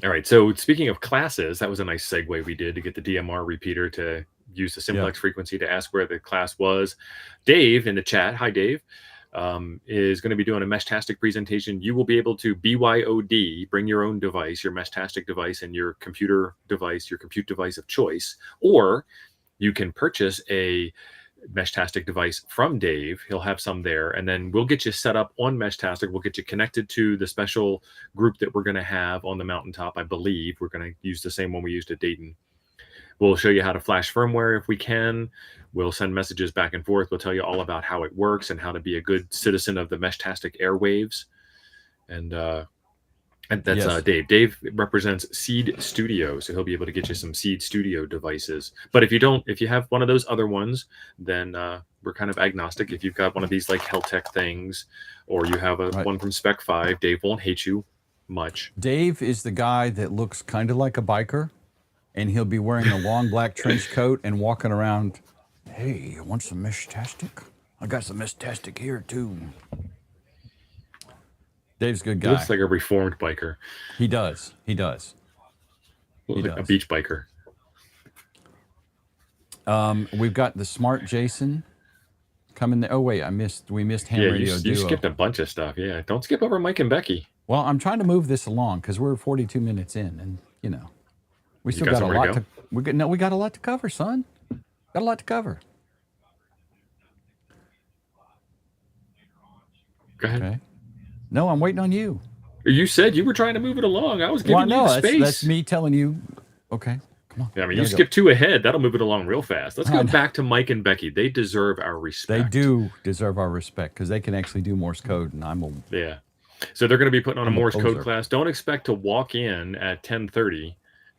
All right. So, speaking of classes, that was a nice segue we did to get the DMR repeater to use the simplex frequency to ask where the class was. Dave in the chat, hi, Dave, is going to be doing a Meshtastic presentation. You will be able to BYOD, bring your own device, your Meshtastic device, and your computer device, your compute device of choice, or you can purchase a Meshtastic device from Dave. He'll have some there, and then we'll get you set up on Meshtastic. We'll get you connected to the special group that we're going to have on the mountaintop. I believe we're going to use the same one we used at Dayton. We'll show you how to flash firmware if we can. We'll send messages back and forth. We'll tell you all about how it works and how to be a good citizen of the Meshtastic airwaves. And that's Dave. Dave represents Seed Studio, so he'll be able to get you some Seed Studio devices. But if you have one of those other ones, then we're kind of agnostic. If you've got one of these like Heltec things, or you have one from Spec 5, Dave won't hate you much. Dave is the guy that looks kind of like a biker, and he'll be wearing a long black trench coat and walking around. Hey, you want some Meshtastic? I got some Meshtastic here too. Dave's a good guy. He looks like a reformed biker. He does. He does. A beach biker. We've got the smart Jason coming there. Oh wait, we missed Ham Radio Duo. You skipped a bunch of stuff. Yeah, don't skip over Mike and Becky. Well, I'm trying to move this along because we're 42 minutes in, and we still got a lot to. We got a lot to cover, son. Got a lot to cover. Go ahead. Okay. No, I'm waiting on you. You said you were trying to move it along. I was giving you the space. That's me telling you. Okay, come on. Yeah, I mean, you skip 2 ahead. That'll move it along real fast. Let's go back to Mike and Becky. They deserve our respect. They do deserve our respect because they can actually do Morse code, and I'm a yeah. So they're going to be putting on a Morse code class. Don't expect to walk in at 10:30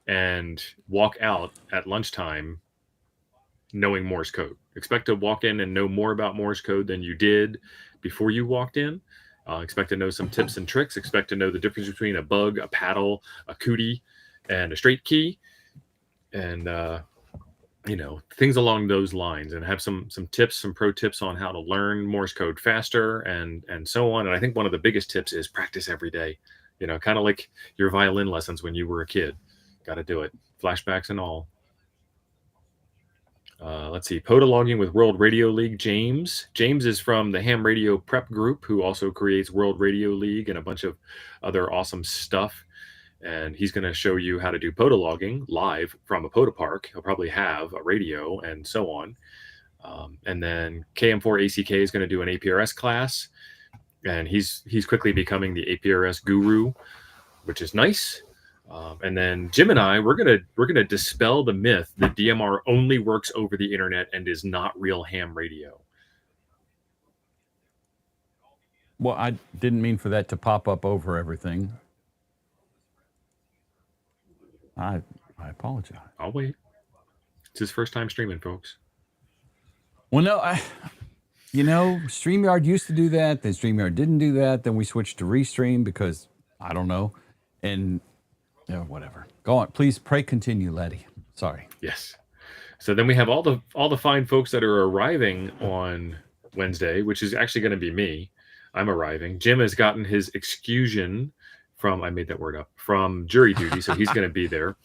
and walk out at lunchtime knowing Morse code. Expect to walk in and know more about Morse code than you did before you walked in. Expect to know some tips and tricks. Expect to know the difference between a bug, a paddle, a cootie, and a straight key, and things along those lines. And have some tips, some pro tips on how to learn Morse code faster, and so on. And I think one of the biggest tips is practice every day. Kind of like your violin lessons when you were a kid. Got to do it. Flashbacks and all. Let's see. POTA logging with World Radio League. James is from the Ham Radio Prep Group, who also creates World Radio League and a bunch of other awesome stuff. And he's going to show you how to do POTA logging live from a POTA park. He'll probably have a radio and so on. And then KM4ACK is going to do an APRS class, and he's quickly becoming the APRS guru, which is nice. And then Jim and I, we're gonna dispel the myth that DMR only works over the internet and is not real ham radio. Well, I didn't mean for that to pop up over everything. I apologize. I'll wait. It's his first time streaming, folks. Well, no, StreamYard used to do that. Then StreamYard didn't do that. Then we switched to Restream because I don't know. And whatever. Go on. Please continue, Letty. Sorry. Yes. So then we have all the fine folks that are arriving on Wednesday, which is actually going to be me. I'm arriving. Jim has gotten his exclusion from, I made that word up, from jury duty, so he's going to be there.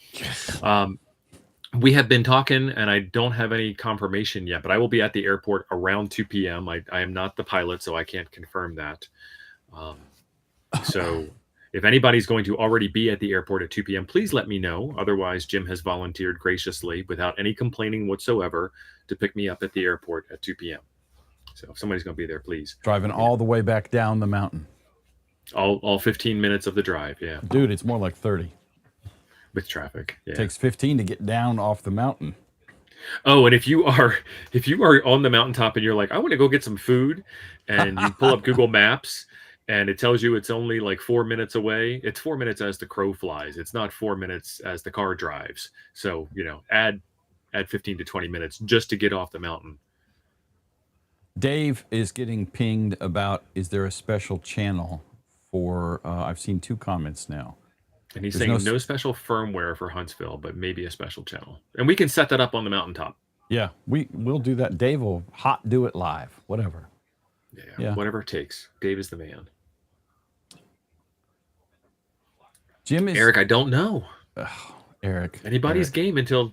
We have been talking, and I don't have any confirmation yet, but I will be at the airport around 2 p.m. I am not the pilot, so I can't confirm that. So if anybody's going to already be at the airport at 2 p.m., please let me know. Otherwise, Jim has volunteered graciously, without any complaining whatsoever, to pick me up at the airport at 2 p.m. So if somebody's going to be there, please. Driving all the way back down the mountain. All 15 minutes of the drive, yeah. Dude, it's more like 30. With traffic, yeah. It takes 15 to get down off the mountain. Oh, and if you are on the mountaintop and you're like, I want to go get some food, and you pull up Google Maps and it tells you it's only like 4 minutes away, it's 4 minutes as the crow flies. It's not 4 minutes as the car drives. So, add 15 to 20 minutes just to get off the mountain. Dave is getting pinged about, is there a special channel for, I've seen 2 comments now. And he's saying no special firmware for Huntsville, but maybe a special channel. And we can set that up on the mountaintop. Yeah, we'll do that. Dave will do it live, whatever. Yeah, whatever it takes. Dave is the man. Jim is... Eric, I don't know. Eric. Anybody's game until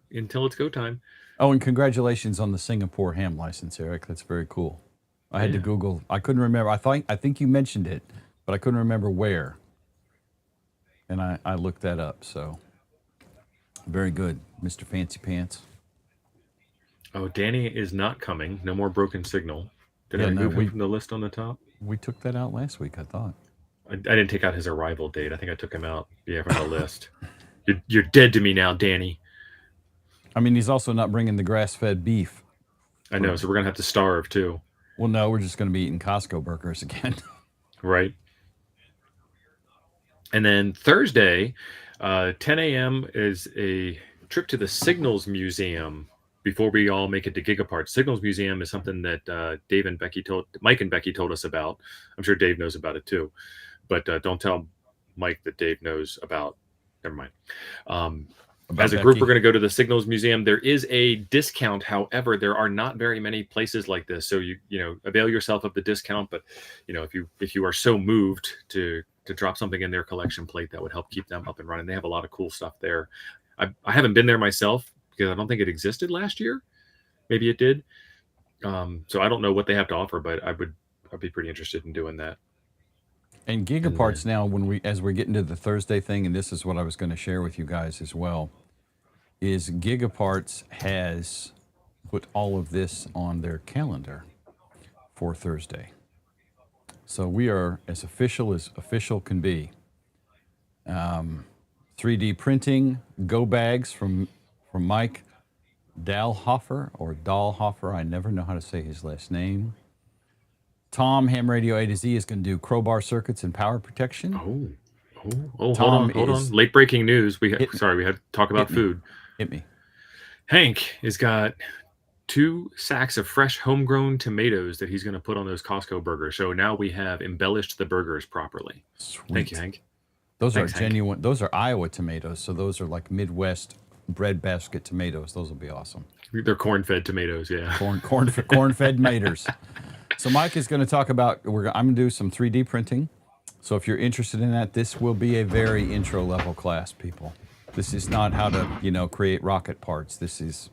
it's go time. Oh, and congratulations on the Singapore ham license, Eric. That's very cool. I had to Google. I couldn't remember. I think you mentioned it, but I couldn't remember where. And I looked that up, so very good, Mr. Fancy Pants. Oh, Danny is not coming. No more broken signal. Did I move him from the list on the top? We took that out last week, I thought. I didn't take out his arrival date. I think I took him out from the list. You're dead to me now, Danny. I mean, he's also not bringing the grass-fed beef. I know, so we're going to have to starve, too. Well, no, we're just going to be eating Costco burgers again. Right. And then Thursday, 10 a.m. is a trip to the Signals Museum before we all make it to Gigaparts. Signals Museum is something that Mike and Becky told us about. I'm sure Dave knows about it too, but don't tell Mike that Dave knows about. Never mind. As a group, we're going to go to the Signals Museum. There is a discount. However, there are not very many places like this. So you avail yourself of the discount. But if you are so moved to drop something in their collection plate, that would help keep them up and running. They have a lot of cool stuff there. I haven't been there myself because I don't think it existed last year. Maybe it did. So I don't know what they have to offer, but I'd be pretty interested in doing that. And Gigaparts now, as we're getting to the Thursday thing, and this is what I was going to share with you guys as well, is Gigaparts has put all of this on their calendar for Thursday. So we are as official can be. 3D printing, go bags from Mike Dahlhofer. I never know how to say his last name. Tom, Ham Radio A to Z, is going to do crowbar circuits and power protection. Oh, hold on. Late breaking news. We had to talk about food. Hit me. Hank has got 2 sacks of fresh homegrown tomatoes that he's going to put on those Costco burgers. So now we have embellished the burgers properly. Sweet. Thank you, Hank. Those are genuine. Hank. Those are Iowa tomatoes. So those are like Midwest breadbasket tomatoes. Those will be awesome. They're corn-fed tomatoes, yeah. Corn-fed tomatoes. So Mike is going to talk about, I'm going to do some 3D printing. So if you're interested in that, this will be a very intro level class, people. This is not how to, create rocket parts. This is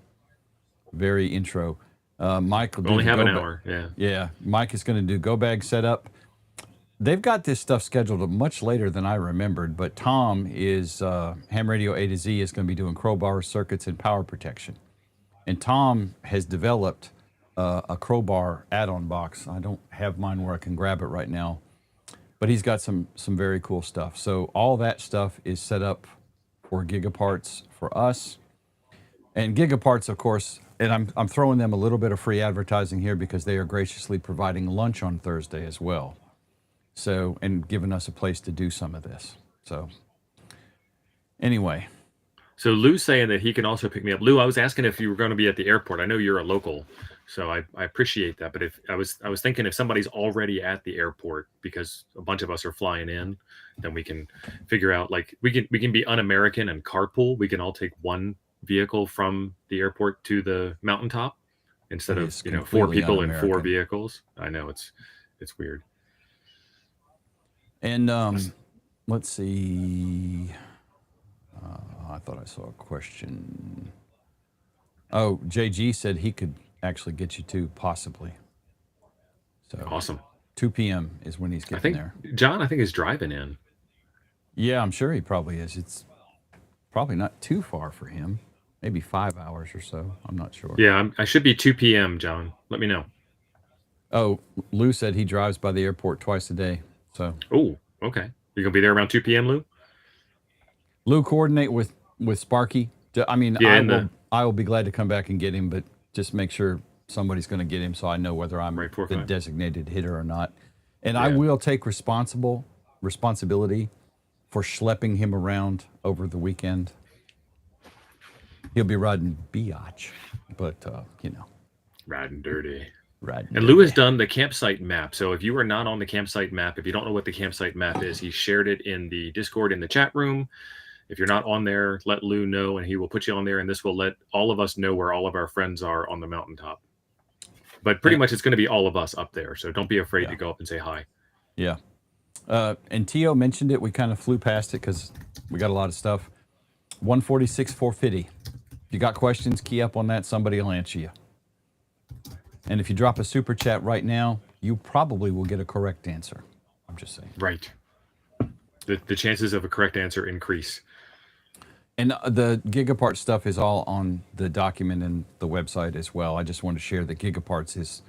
very intro. Mike will only have an hour. Yeah. Yeah. Mike is going to do go bag setup. They've got this stuff scheduled much later than I remembered, but Tom is Ham Radio A to Z is going to be doing crowbar circuits and power protection. And Tom has developed a crowbar add-on box. I don't have mine where I can grab it right now, but he's got some very cool stuff. So all that stuff is set up for Gigaparts for us. And Gigaparts, of course, and I'm throwing them a little bit of free advertising here because they are graciously providing lunch on Thursday as well. So, and giving us a place to do some of this. So, anyway. So Lou's saying that he can also pick me up. Lou, I was asking if you were going to be at the airport. I know you're a local, so I appreciate that. But if I was thinking if somebody's already at the airport because a bunch of us are flying in, then we can figure out like we can be un-American and carpool. We can all take one vehicle from the airport to the mountaintop instead of 4 people in 4 vehicles. I know it's weird. And let's see. I thought I saw a question. Oh, JG said he could actually get you to possibly. So Awesome. 2 p.m. is when he's I getting think there. John, I think is driving in. Yeah, I'm sure he probably is. It's probably not too far for him. Maybe 5 hours or so. I'm not sure. Yeah, I should be 2 p.m. John. Let me know. Oh, Lou said he drives by the airport twice a day. So Oh, okay. You gonna be there around 2 p.m., Lou? Lou, coordinate with Sparky. I mean, Yeah, I will be glad to come back and get him, but just make sure somebody's going to get him so I know whether I'm Right, the designated hitter or not. And Yeah. I will take responsibility for schlepping him around over the weekend. He'll be riding biatch, but riding dirty. riding. And Lou has done the campsite map. So if you are not on the campsite map, if you don't know what the campsite map is, he shared it in the Discord in the chat room. If you're not on there, let Lou know, and he will put you on there, and this will let all of us know where all of our friends are on the mountaintop. But pretty much it's going to be all of us up there, so don't be afraid to go up and say hi. Yeah. And Tio mentioned it. We kind of flew past it because we got a lot of stuff. 146, 450. If you got questions, key up on that. Somebody will answer you. And if you drop a super chat right now, you probably will get a correct answer. I'm just saying. Right. The chances of a correct answer increase. And the Gigapart stuff is all on the document and the website as well. I just want to share that Gigaparts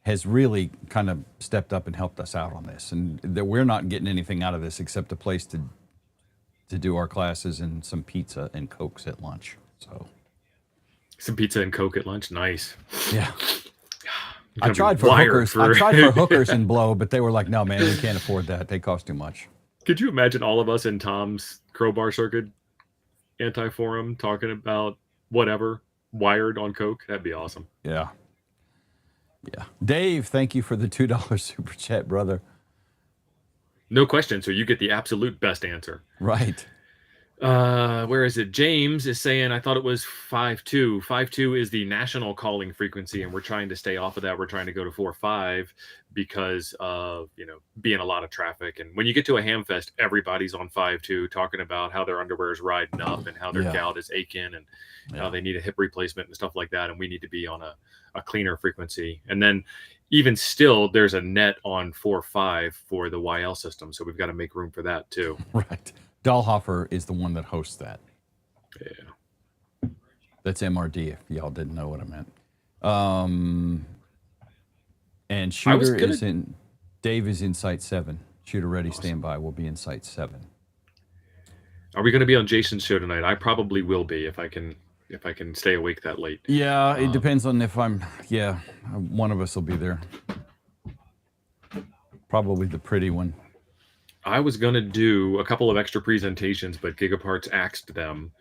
has really kind of stepped up and helped us out on this. And that we're not getting anything out of this except a place to do our classes and some pizza and Cokes at lunch. So some pizza and Coke at lunch. Nice. Yeah. I tried for hookers. I tried for hookers and blow, but they were like, no, man, we can't afford that. They cost too much. Could you imagine all of us in Tom's Crowbar Circuit anti-forum talking about whatever wired on Coke? That'd be awesome. Yeah. Yeah. Dave, thank you for the $2 super chat, brother. No question. So you get the absolute best answer. Right. Where is it? James is saying, I thought it was 5.2. 5.2 is the national calling frequency, and we're trying to stay off of that. We're trying to go to 4.5 because of, being a lot of traffic. And when you get to a Hamfest, everybody's on 5.2 talking about how their underwear is riding up and how their gout is aching and how they need a hip replacement and stuff like that. And we need to be on a cleaner frequency. And then even still, there's a net on 4.5 for the YL system. So we've got to make room for that too. Right. Dahlhofer is the one that hosts that. Yeah. That's MRD, if y'all didn't know what I meant. And Shooter is in, Dave is in Site 7. Shooter ready, stand by. We'll be in Site 7. Are we going to be on Jason's show tonight? I probably will be if I can stay awake that late. Yeah, it depends on if I'm, one of us will be there. Probably the pretty one. I was going to do a couple of extra presentations, but Gigaparts axed them.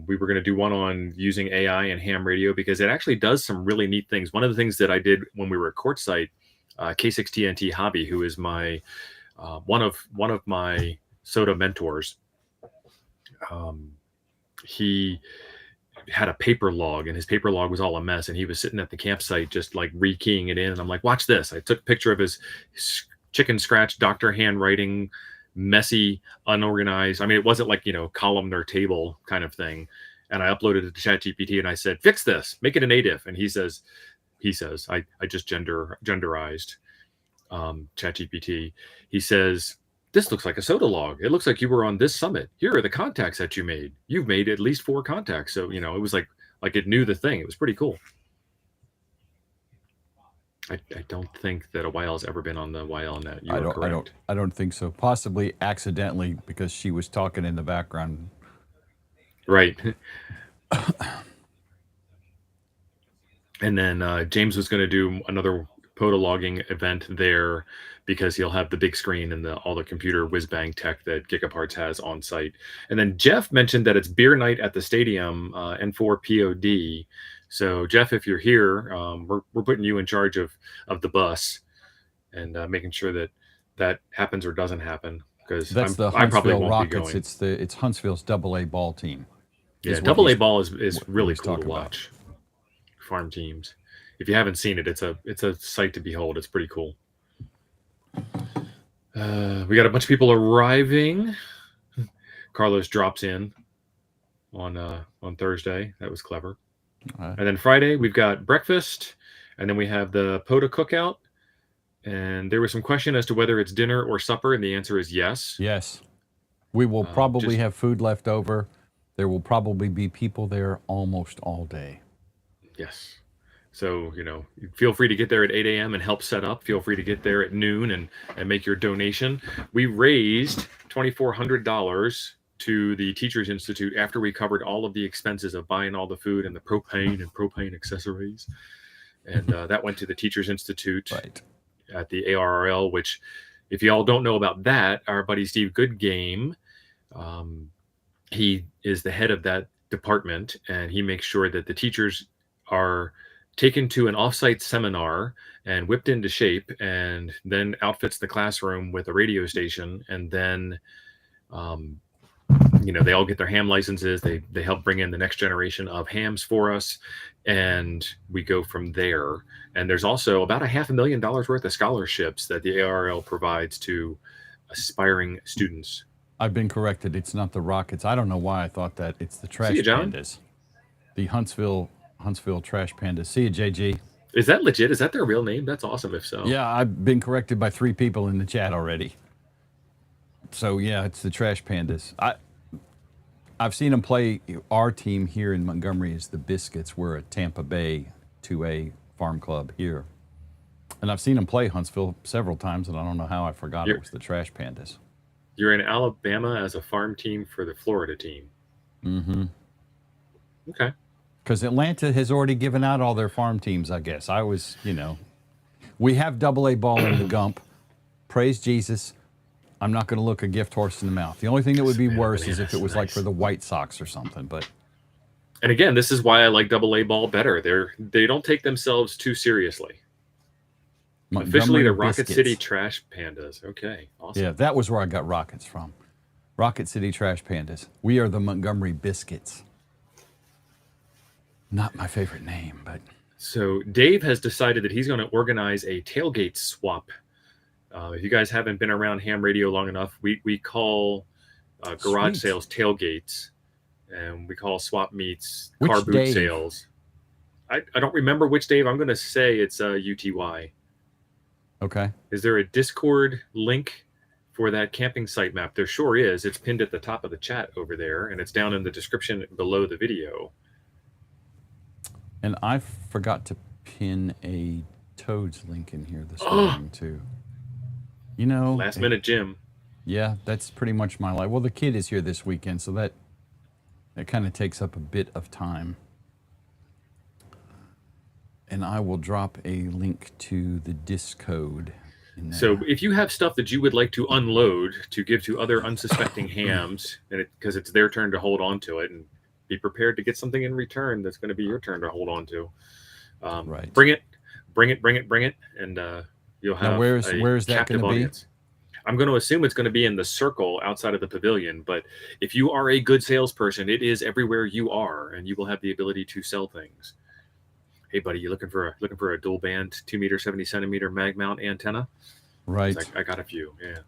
We were going to do one on using AI and ham radio because it actually does some really neat things. One of the things that I did when we were at Quartzsite, K6TNT Hobby, who is my one of my SOTA mentors, he had a paper log, and his paper log was all a mess, and he was sitting at the campsite just like rekeying it in, and I'm like, watch this. I took a picture of his chicken scratch doctor handwriting, messy, unorganized. I mean, it wasn't like, columnar table kind of thing. And I uploaded it to ChatGPT and I said, fix this, make it a native. And he says, I just genderized ChatGPT. He says, this looks like a SOTA log. It looks like you were on this summit. Here are the contacts that you made. You've made at least 4 contacts. So, it was like it knew the thing. It was pretty cool. I don't think that a YL has ever been on the YLnet. You are correct. I don't think so. Possibly accidentally because she was talking in the background. Right. And then James was going to do another POTA logging event there because he'll have the big screen and all the computer whiz-bang tech that Gigaparts has on site. And then Jeff mentioned that it's beer night at the stadium, N4 POD. So Jeff, if you're here, we're putting you in charge of the bus and making sure that happens or doesn't happen. Because that's the Huntsville Rockets. It's Huntsville's AA ball team. Yeah, AA ball is really cool to watch. Farm teams. If you haven't seen it, it's a sight to behold. It's pretty cool. We got a bunch of people arriving. Carlos drops in. on Thursday. That was clever. Uh, And then Friday we've got breakfast, and then we have the POTA cookout. And there was some question as to whether it's dinner or supper, and the answer is yes. yes. We will probably Just have food left over. There will probably be people there almost all day. yes. So, feel free to get there at 8 a.m. and help set up. Feel free to get there at noon and make your donation. We raised $2,400 to the Teachers Institute after we covered all of the expenses of buying all the food and the propane accessories. And that went to the Teachers Institute Right. at the ARRL, which, if you all don't know about that, our buddy Steve Goodgame, he is the head of that department, and he makes sure that the teachers are taken to an offsite seminar and whipped into shape, and then outfits the classroom with a radio station, and then they all get their ham licenses. They help bring in the next generation of hams for us, and we go from there. And there's also about $500,000 worth of scholarships that the ARL provides to aspiring students. I've been corrected. It's not the Rockets. I don't know why I thought that. It's the Trash See you, John. Pandas. The Huntsville Trash Pandas. See you, JG. Is that legit? Is that their real name? That's awesome if so. Yeah, I've been corrected by 3 people in the chat already. So, yeah, it's the Trash Pandas. I've seen them play. Our team here in Montgomery is the Biscuits. We're a Tampa Bay 2A farm club here. And I've seen them play Huntsville several times, and I don't know how I forgot it was the Trash Pandas. You're in Alabama as a farm team for the Florida team. Mm-hmm. Okay. Because Atlanta has already given out all their farm teams, I guess. We have AA ball in the Gump. Praise Jesus. I'm not going to look a gift horse in the mouth. The only thing that would be worse is if it was like for the White Sox or something. And again, this is why I like AA ball better. They don't take themselves too seriously. Officially, the Rocket City Trash Pandas. Okay, awesome. Yeah, that was where I got Rockets from. Rocket City Trash Pandas. We are the Montgomery Biscuits. Not my favorite name, but... So Dave has decided that he's going to organize a tailgate swap. If you guys haven't been around ham radio long enough, we call garage sales tailgates, and we call swap meets car boot sales. I don't remember which Dave. I'm going to say it's UTY. Okay. Is there a Discord link for that camping site map? There sure is. It's pinned at the top of the chat over there, and it's down in the description below the video. And I forgot to pin a Toads link in here this morning, too. Last minute Jim. Yeah, that's pretty much my life. Well, the kid is here this weekend, so that kind of takes up a bit of time. And I will drop a link to the Discode. So if you have stuff that you would like to unload to give to other unsuspecting hams, and because it's their turn to hold on to it, and be prepared to get something in return that's going to be your turn to hold on to. Right. Bring it, and you'll have. Now, where's that going to be? I'm going to assume it's going to be in the circle outside of the pavilion. But if you are a good salesperson, it is everywhere you are, and you will have the ability to sell things. Hey, buddy, you looking for a dual band 2 meter 70 centimeter mag mount antenna? Right. I got a few. Yeah.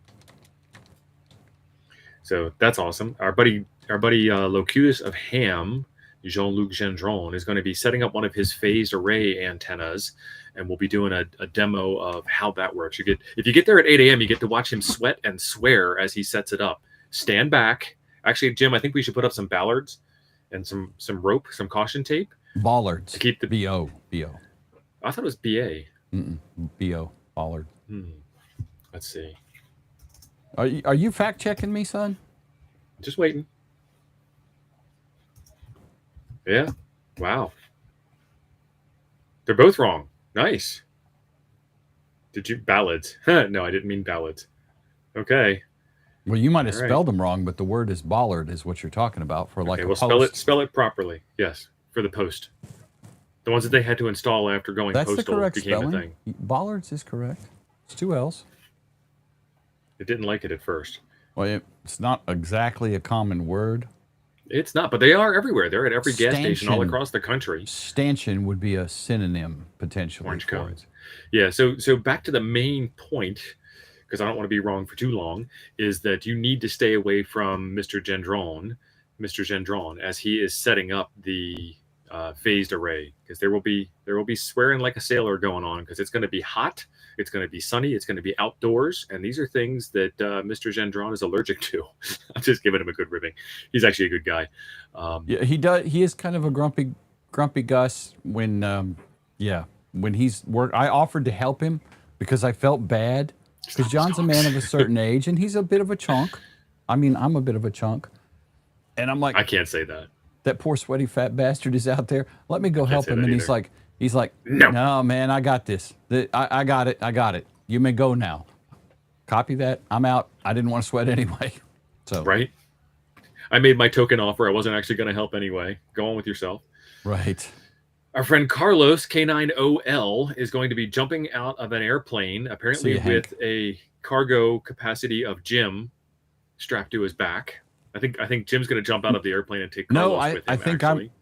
So that's awesome. Our buddy Locutus of Ham, Jean-Luc Gendron, is going to be setting up one of his phased array antennas, and we'll be doing a demo of how that works. If you get there at 8 a.m., you get to watch him sweat and swear as he sets it up. Stand back. Actually, Jim, I think we should put up some ballards and some rope, some caution tape. Bollards. To keep the B-O. I thought it was BA. B-O. Bollard. Let's see. Are you fact checking me, son? Just waiting. Yeah. Wow. They're both wrong. Nice. Did you ballads? No, I didn't mean ballads. Okay. Well, you might have spelled them wrong, but the word is bollard is what you're talking about for like a post. Spell it properly. Yes, for the post. The ones that they had to install after going postal the correct became spelling. A thing. Bollards is correct. It's 2 L's. It didn't like it at first. Well, it's not exactly a common word. It's not, but they are everywhere. They're at every gas station all across the country. Stanchion would be a synonym potentially. Orange cones. Yeah. So back to the main point, because I don't want to be wrong for too long, is that you need to stay away from Mr. Gendron Mr. Gendron as he is setting up the phased array, because there will be swearing like a sailor going on, because it's going to be hot, it's going to be sunny, it's going to be outdoors, and these are things that Mr. Gendron is allergic to. I'm just giving him a good ribbing. He's actually a good guy. Yeah, he does. He is kind of a grumpy Gus when when he's I offered to help him because I felt bad, because John's a man of a certain age and he's a bit of a chunk. I mean, I'm a bit of a chunk, and I'm like, I can't say that. That poor sweaty fat bastard is out there. Let me go help him. And either. he's like, no, man, I got this. I got it. You may go now. Copy that. I'm out. I didn't want to sweat anyway. So right. I made my token offer. I wasn't actually going to help anyway. Go on with yourself. Right. Our friend Carlos K9OL is going to be jumping out of an airplane, apparently with a cargo capacity of Jim strapped to his back. I think Jim's going to jump out of the airplane and take Carlos with him. I think actually.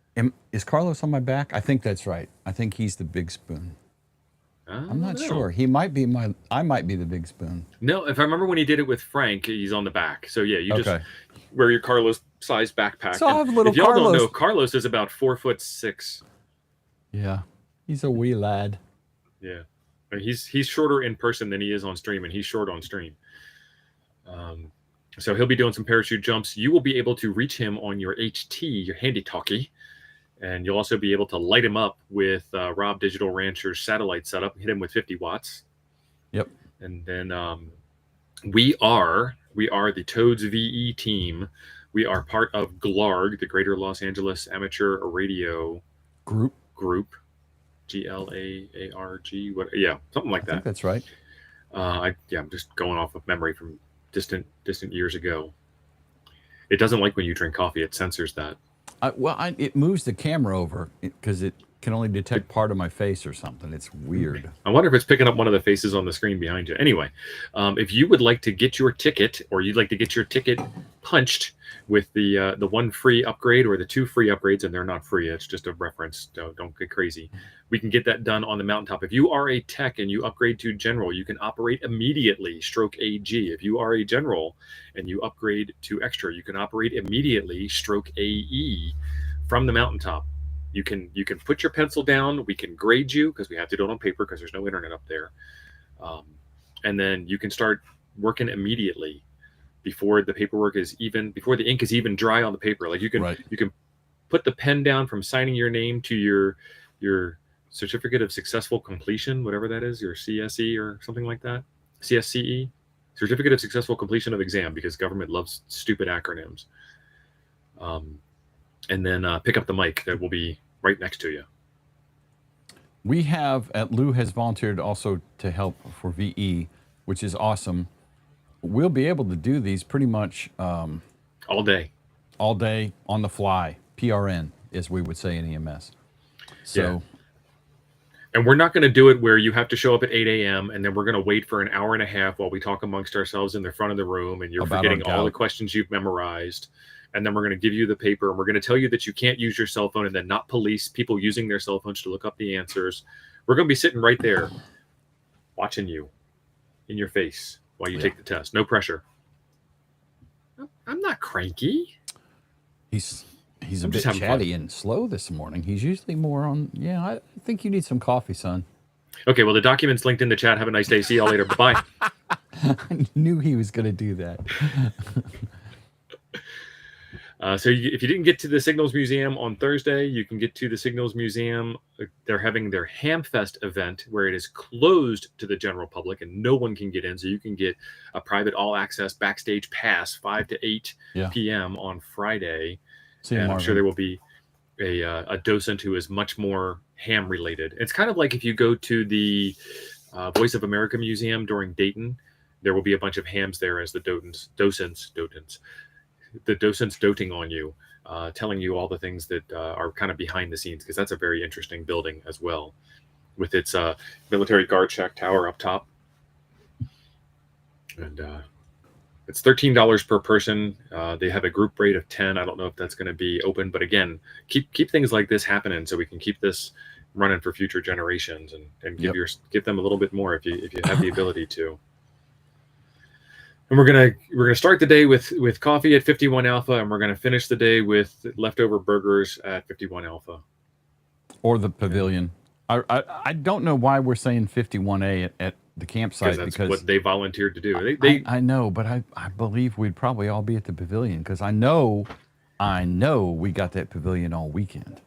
Is Carlos on my back? I think that's right. I think he's the big spoon. I'm not sure. He might be I might be the big spoon. No, if I remember when he did it with Frank, he's on the back. So yeah, you just wear your Carlos-sized backpack. So I have little if y'all Carlos. don't know, Carlos is about 4'6". Yeah, he's a wee lad. Yeah, he's shorter in person than he is on stream, and he's short on stream. So he'll be doing some parachute jumps. You will be able to reach him on your HT, your handy-talkie, and you'll also be able to light him up with Rob Digital Rancher's satellite setup, hit him with 50 watts. Yep. And then we are the Toads VE team. We are part of GLARG, the Greater Los Angeles Amateur Radio Group. GLAARG. Something like that. I think that's right. I'm just going off of memory from distant years ago. It doesn't like when you drink coffee. It censors that. It moves the camera over because it can only detect part of my face or something. It's weird. I wonder if it's picking up one of the faces on the screen behind you. Anyway, if you would like to get your ticket, or you'd like to get your ticket punched with the one free upgrade or the two free upgrades, and they're not free, it's just a reference. Don't get crazy. We can get that done on the mountaintop. If you are a tech and you upgrade to general, you can operate immediately, stroke AG. If you are a general and you upgrade to extra, you can operate immediately, stroke AE, from the mountaintop. You can put your pencil down. We can grade you, because we have to do it on paper because there's no internet up there. And then you can start working immediately before the paperwork is before the ink is even dry on the paper. Like you can put the pen down from signing your name to your certificate of successful completion, whatever that is, your CSE or something like that. CSCE, certificate of successful completion of exam, because government loves stupid acronyms. And then pick up the mic that will be right next to you. We have, Lou has volunteered also to help for VE, which is awesome. We'll be able to do these pretty much all day on the fly, PRN, as we would say in EMS. So, yeah. And we're not going to do it where you have to show up at 8 a.m. and then we're going to wait for an hour and a half while we talk amongst ourselves in the front of the room, and you're forgetting all the questions you've memorized. And then we're going to give you the paper, and we're going to tell you that you can't use your cell phone, and then not police people using their cell phones to look up the answers. We're going to be sitting right there watching you in your face while you take the test. No pressure. I'm not cranky. He's a bit chatty and slow this morning. He's usually more on, I think you need some coffee, son. Okay, well, the document's linked in the chat. Have a nice day. See y'all later. Bye-bye. I knew he was going to do that. So if you didn't get to the Signals Museum on Thursday, you can get to the Signals Museum. They're having their Hamfest event where it is closed to the general public and no one can get in. So you can get a private all-access backstage pass 5 to 8 p.m. on Friday. And I'm sure there will be a docent who is much more ham-related. It's kind of like if you go to the Voice of America Museum during Dayton, there will be a bunch of hams there as the docents doting on you, telling you all the things that are kind of behind the scenes, because that's a very interesting building as well, with its military guard shack tower up top. And it's $13 per person. They have a group rate of 10. I don't know if that's going to be open, but again, keep things like this happening so we can keep this running for future generations, and give them a little bit more if you have the ability to. And we're gonna start the day with coffee at 51 Alpha, and we're gonna finish the day with leftover burgers at 51 Alpha. Or the pavilion. I don't know why we're saying 51A at the campsite That's because what they volunteered to do. I know, but I believe we'd probably all be at the pavilion because I know we got that pavilion all weekend.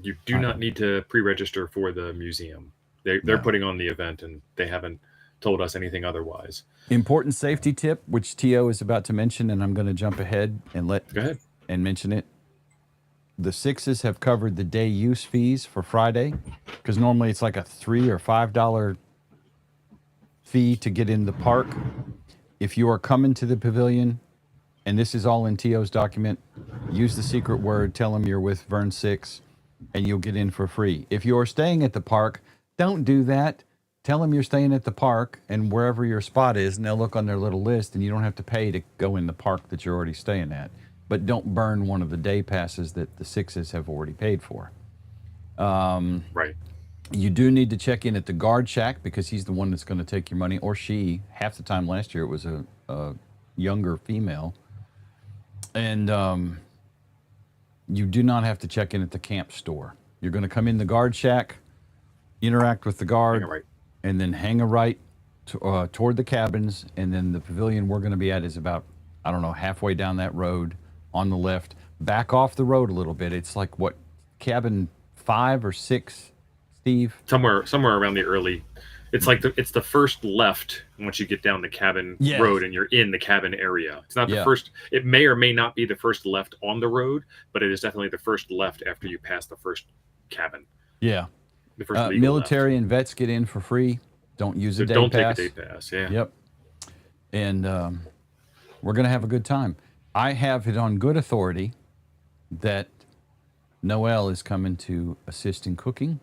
You do not need to pre-register for the museum. They're putting on the event, and they haven't told us anything otherwise. Important safety tip, which T.O. is about to mention, and I'm going to jump ahead and Go ahead and mention it. The Sixes have covered the day use fees for Friday because normally it's like a $3 or $5 fee to get in the park. If you are coming to the pavilion, and this is all in T.O.'s document, use the secret word, tell them you're with Vern 6, and you'll get in for free. If you're staying at the park, don't do that. Tell them you're staying at the park and wherever your spot is, and they'll look on their little list, and you don't have to pay to go in the park that you're already staying at. But don't burn one of the day passes that the Sixes have already paid for. right. You do need to check in at the guard shack because he's the one that's going to take your money, or she. Half the time last year it was a younger female. And you do not have to check in at the camp store. You're going to come in the guard shack, interact with the guard, Right. and then hang a right toward the cabins. And then the pavilion we're going to be at is about, I don't know, halfway down that road on the left. Back off the road a little bit. It's like, what, cabin 5 or 6, Steve? Somewhere around the early. It's like it's the first left once you get down the cabin road and you're in the cabin area. It's not the first. It may or may not be the first left on the road, but it is definitely the first left after you pass the first cabin. Yeah. The first military left. and vets get in for free. Don't use a day don't pass. take a day pass. Yeah. Yep. And we're going to have a good time. I have it on good authority that Noelle is coming to assist in cooking.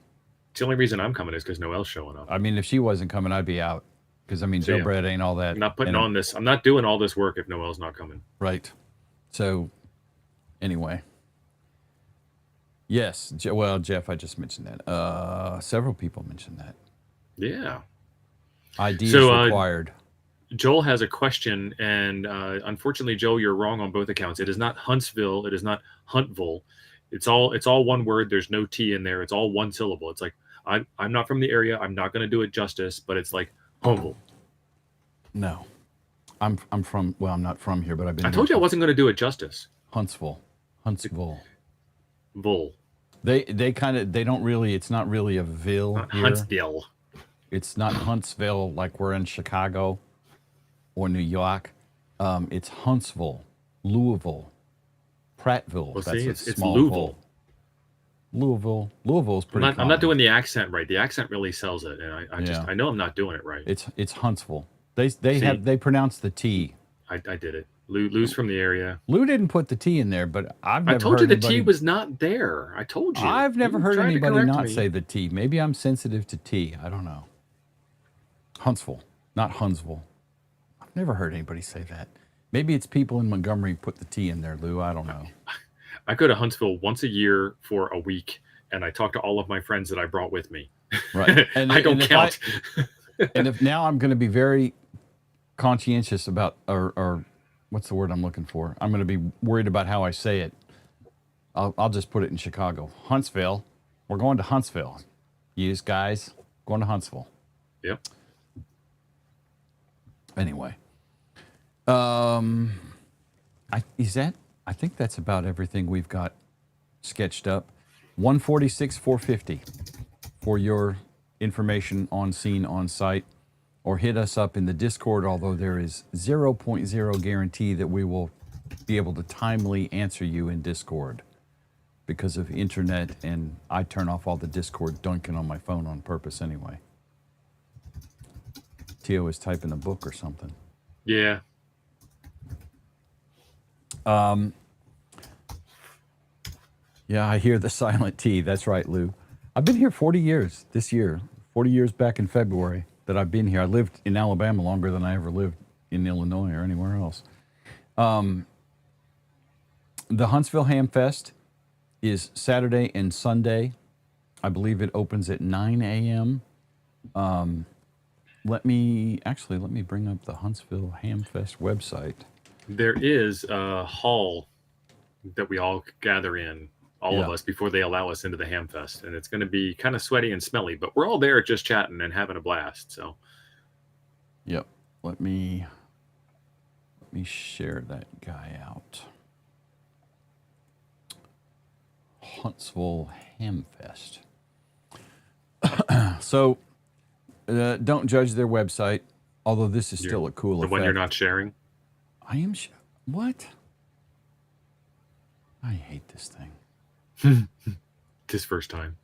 It's the only reason I'm coming is because Noelle's showing up. I mean, if she wasn't coming, I'd be out. Because, I mean, Joe Brad ain't all that. I'm not putting on this. I'm not doing all this work if Noelle's not coming. Right. So, anyway. Yes. Well, Jeff, I just mentioned that. Several people mentioned that. Yeah. ID is required. Joel has a question, and unfortunately, Joel, you're wrong on both accounts. It is not Huntsville. It is not Huntville. It's all one word. There's no T in there. It's all one syllable. It's like, I'm not from the area. I'm not going to do it justice, but it's like Huntville. No. I'm from, well, I'm not from here, but I've been. I told you I wasn't going to do it justice. Huntsville. Vull. They kind of, they don't really, it's not really a ville Not here. Huntsville. It's not Huntsville like we're in Chicago or New York. It's Huntsville, Louisville, Prattville. Well, That's see, a it's small Louisville. Ville. Louisville's pretty I'm common. not doing the accent right. The accent really sells it, and I know I'm not doing it right. It's Huntsville. They pronounce the T. I did it. Lou's from the area. Lou didn't put the T in there, but I've never I told heard you the anybody, T was not there. I told you. I've never You heard tried to anybody correct not me. say the T. Maybe I'm sensitive to T. I don't know. Huntsville, not Huntsville. I've never heard anybody say that. Maybe it's people in Montgomery put the T in there, Lou. I don't know. I go to Huntsville once a year for a week, and I talk to all of my friends that I brought with me. Right. And I don't count. And if now I'm going to be very conscientious about, or what's the word I'm looking for? I'm going to be worried about how I say it. I'll just put it in Chicago. Huntsville. We're going to Huntsville. You guys going to Huntsville. Yep. Anyway. I think that's about everything we've got sketched up. 146 450 for your information on scene, on site, or hit us up in the Discord, although there is 0.0 guarantee that we will be able to timely answer you in Discord because of internet, and I turn off all the Discord dunking on my phone on purpose anyway. Tio is typing a book or something. Yeah. Yeah, I hear the silent T. That's right, Lou. I've been here 40 years this year. 40 years back in February that I've been here. I lived in Alabama longer than I ever lived in Illinois or anywhere else. The Huntsville Hamfest is Saturday and Sunday. I believe it opens at 9 a.m. let me bring up the Huntsville Hamfest website. There is a hall that we all gather in, all of us, before they allow us into the Hamfest, and it's going to be kind of sweaty and smelly, but we're all there just chatting and having a blast. So, yep. Let me share that guy out. Huntsville Hamfest. So, don't judge their website, although this is still a cool the effect. one you're not sharing. I am. What? I hate this thing. This first time.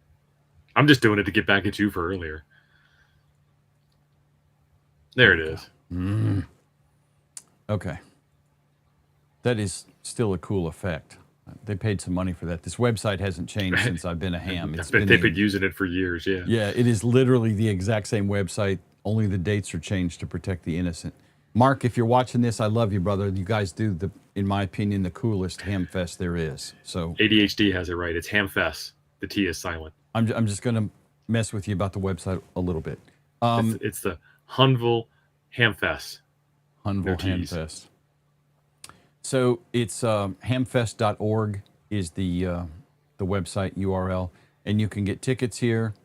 I'm just doing it to get back at you for earlier. There it is. Okay. That is still a cool effect. They paid some money for that. This website hasn't changed since I've been a ham. I bet they've been using it for years, yeah. Yeah, it is literally the exact same website, only the dates are changed to protect the innocent. Mark, if you're watching this, I love you, brother. You guys do, in my opinion, the coolest Hamfest there is. So ADHD has it right. It's Hamfest. The T is silent. I'm just going to mess with you about the website a little bit. It's the Huntsville Hamfest. Huntsville Hamfest. So it's hamfest.org is the website URL, and you can get tickets here,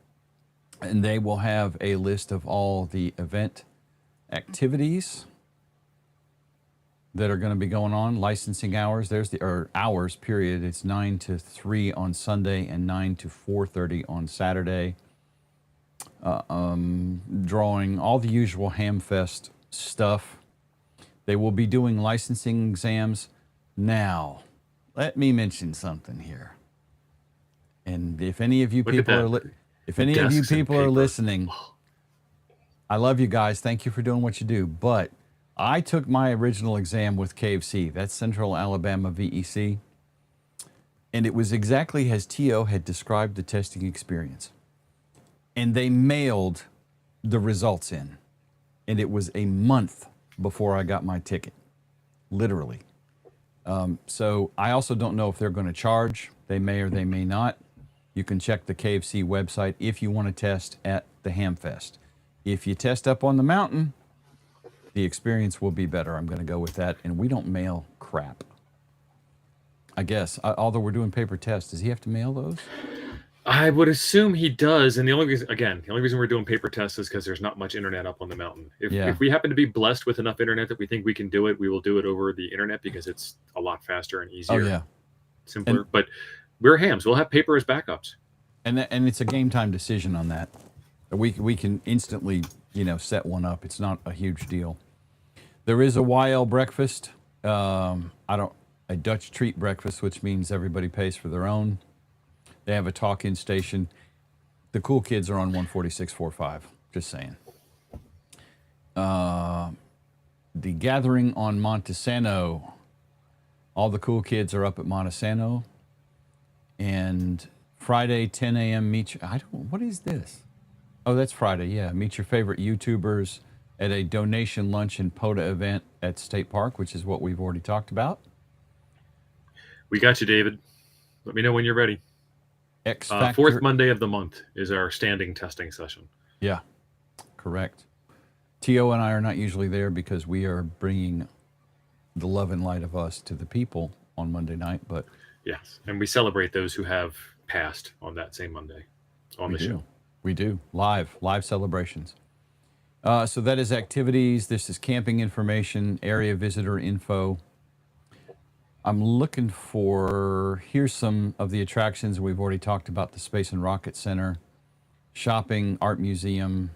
and they will have a list of all the event activities that are going to be going on. Licensing hours, hours period. It's 9 to 3 on Sunday and 9 to 4:30 on Saturday. Drawing all the usual Hamfest stuff. They will be doing licensing exams. Now, let me mention something here. And if any of you people are listening, I love you guys. Thank you for doing what you do. But I took my original exam with KFC. That's Central Alabama VEC. And it was exactly as T.O. had described the testing experience. And they mailed the results in. And it was a month before I got my ticket, literally. So I also don't know if they're going to charge. They may or they may not. You can check the KFC website if you want to test at the Hamfest. If you test up on the mountain, the experience will be better. I'm going to go with that. And we don't mail crap. I guess, although we're doing paper tests, does he have to mail those? I would assume he does, and the only reason we're doing paper tests is because there's not much internet up on the mountain. If we happen to be blessed with enough internet that we think we can do it, we will do it over the internet because it's a lot faster and easier, simpler. But we're hams; we'll have paper as backups, and it's a game time decision on that. We can instantly set one up. It's not a huge deal. There is a YL breakfast. A Dutch treat breakfast, which means everybody pays for their own. They have a talk-in station. The cool kids are on 146.45. Just saying. The gathering on Montesano. All the cool kids are up at Montesano. And Friday, 10 a.m. What is this? Oh, that's Friday, yeah. Meet your favorite YouTubers at a donation lunch and POTA event at State Park, which is what we've already talked about. We got you, David. Let me know when you're ready. Fourth Monday of the month is our standing testing session. Yeah, correct. T.O. and I are not usually there because we are bringing the love and light of us to the people on Monday night. But yes, and we celebrate those who have passed on that same Monday on the show. We do. Live celebrations. So that is activities. This is camping information, area visitor info. I'm looking for, here's some of the attractions. We've already talked about the Space and Rocket Center, shopping, art museum,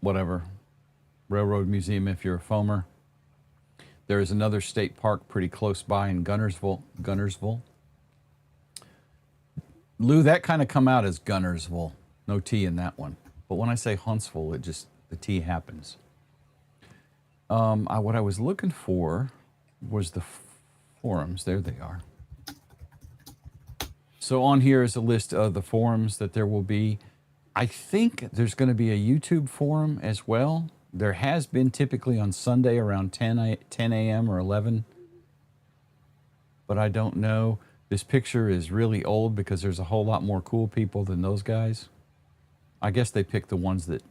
whatever, railroad museum if you're a foamer. There is another state park pretty close by in Gunnersville. Lou, that kind of come out as Gunnersville. No T in that one. But when I say Huntsville, the T happens. What I was looking for was the forums. There they are. So on here is a list of the forums that there will be. I think there's going to be a YouTube forum as well. There has been typically on Sunday around 10 a.m. or 11. But I don't know. This picture is really old because there's a whole lot more cool people than those guys. I guess they picked the ones that,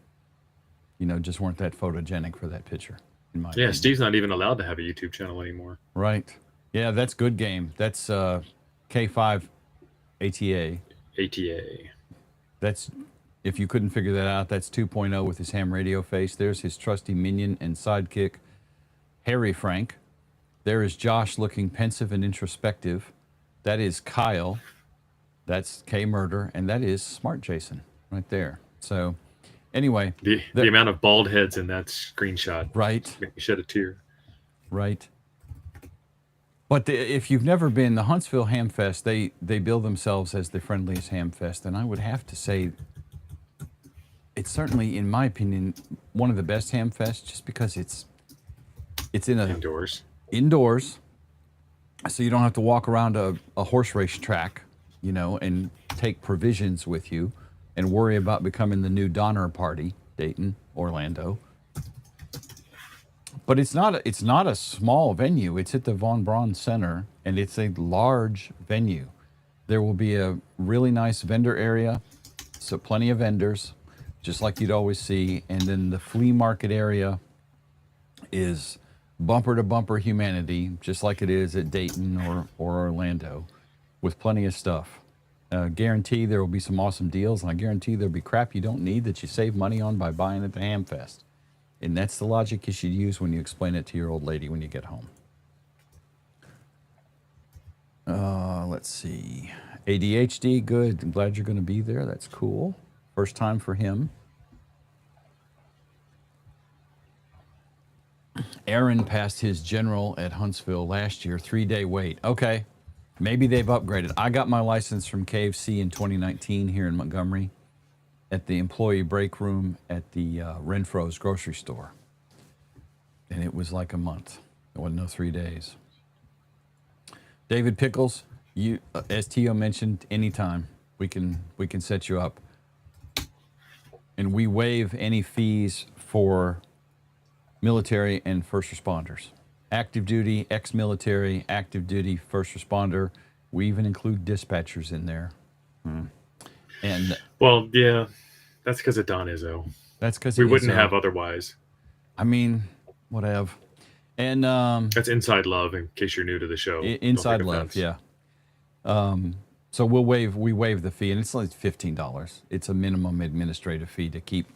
just weren't that photogenic for that picture. In my Yeah, opinion. Steve's not even allowed to have a YouTube channel anymore. Right. Yeah, that's good game. That's K5 ATA. ATA. That's, if you couldn't figure that out, that's 2.0 with his ham radio face. There's his trusty minion and sidekick, Harry Frank. There is Josh looking pensive and introspective. That is Kyle. That's K Murder. And that is Smart Jason right there. So anyway. The amount of bald heads in that screenshot. Right. Make me shed a tear. Right. But if you've never been, the Huntsville Hamfest, they bill themselves as the friendliest hamfest, and I would have to say it's certainly, in my opinion, one of the best hamfests, just because it's in indoors, so you don't have to walk around a horse race track, and take provisions with you, and worry about becoming the new Donner Party, Dayton, Orlando. But it's not a small venue. It's at the Von Braun Center, and it's a large venue. There will be a really nice vendor area, so plenty of vendors, just like you'd always see. And then the flea market area is bumper to bumper humanity, just like it is at Dayton or Orlando, with plenty of stuff. Guarantee there will be some awesome deals, and I guarantee there'll be crap you don't need that you save money on by buying at the Hamfest. And that's the logic you should use when you explain it to your old lady when you get home. Let's see. ADHD, good. I'm glad you're going to be there. That's cool. First time for him. Aaron passed his general at Huntsville last year, 3-day wait. Okay, maybe they've upgraded. I got my license from KFC in 2019 here in Montgomery, at the employee break room at the Renfro's grocery store. And it was like a month. It wasn't no 3 days. David Pickles, you, as Tio mentioned, anytime we can set you up. And we waive any fees for military and first responders. Active duty, ex-military, active duty, first responder. We even include dispatchers in there. And well, yeah, that's because of Don Izzo. That's because we wouldn't have otherwise. I mean, whatever. And that's inside love. In case you're new to the show, inside love, yeah. So we waive the fee, and it's like $15. It's a minimum administrative fee to keep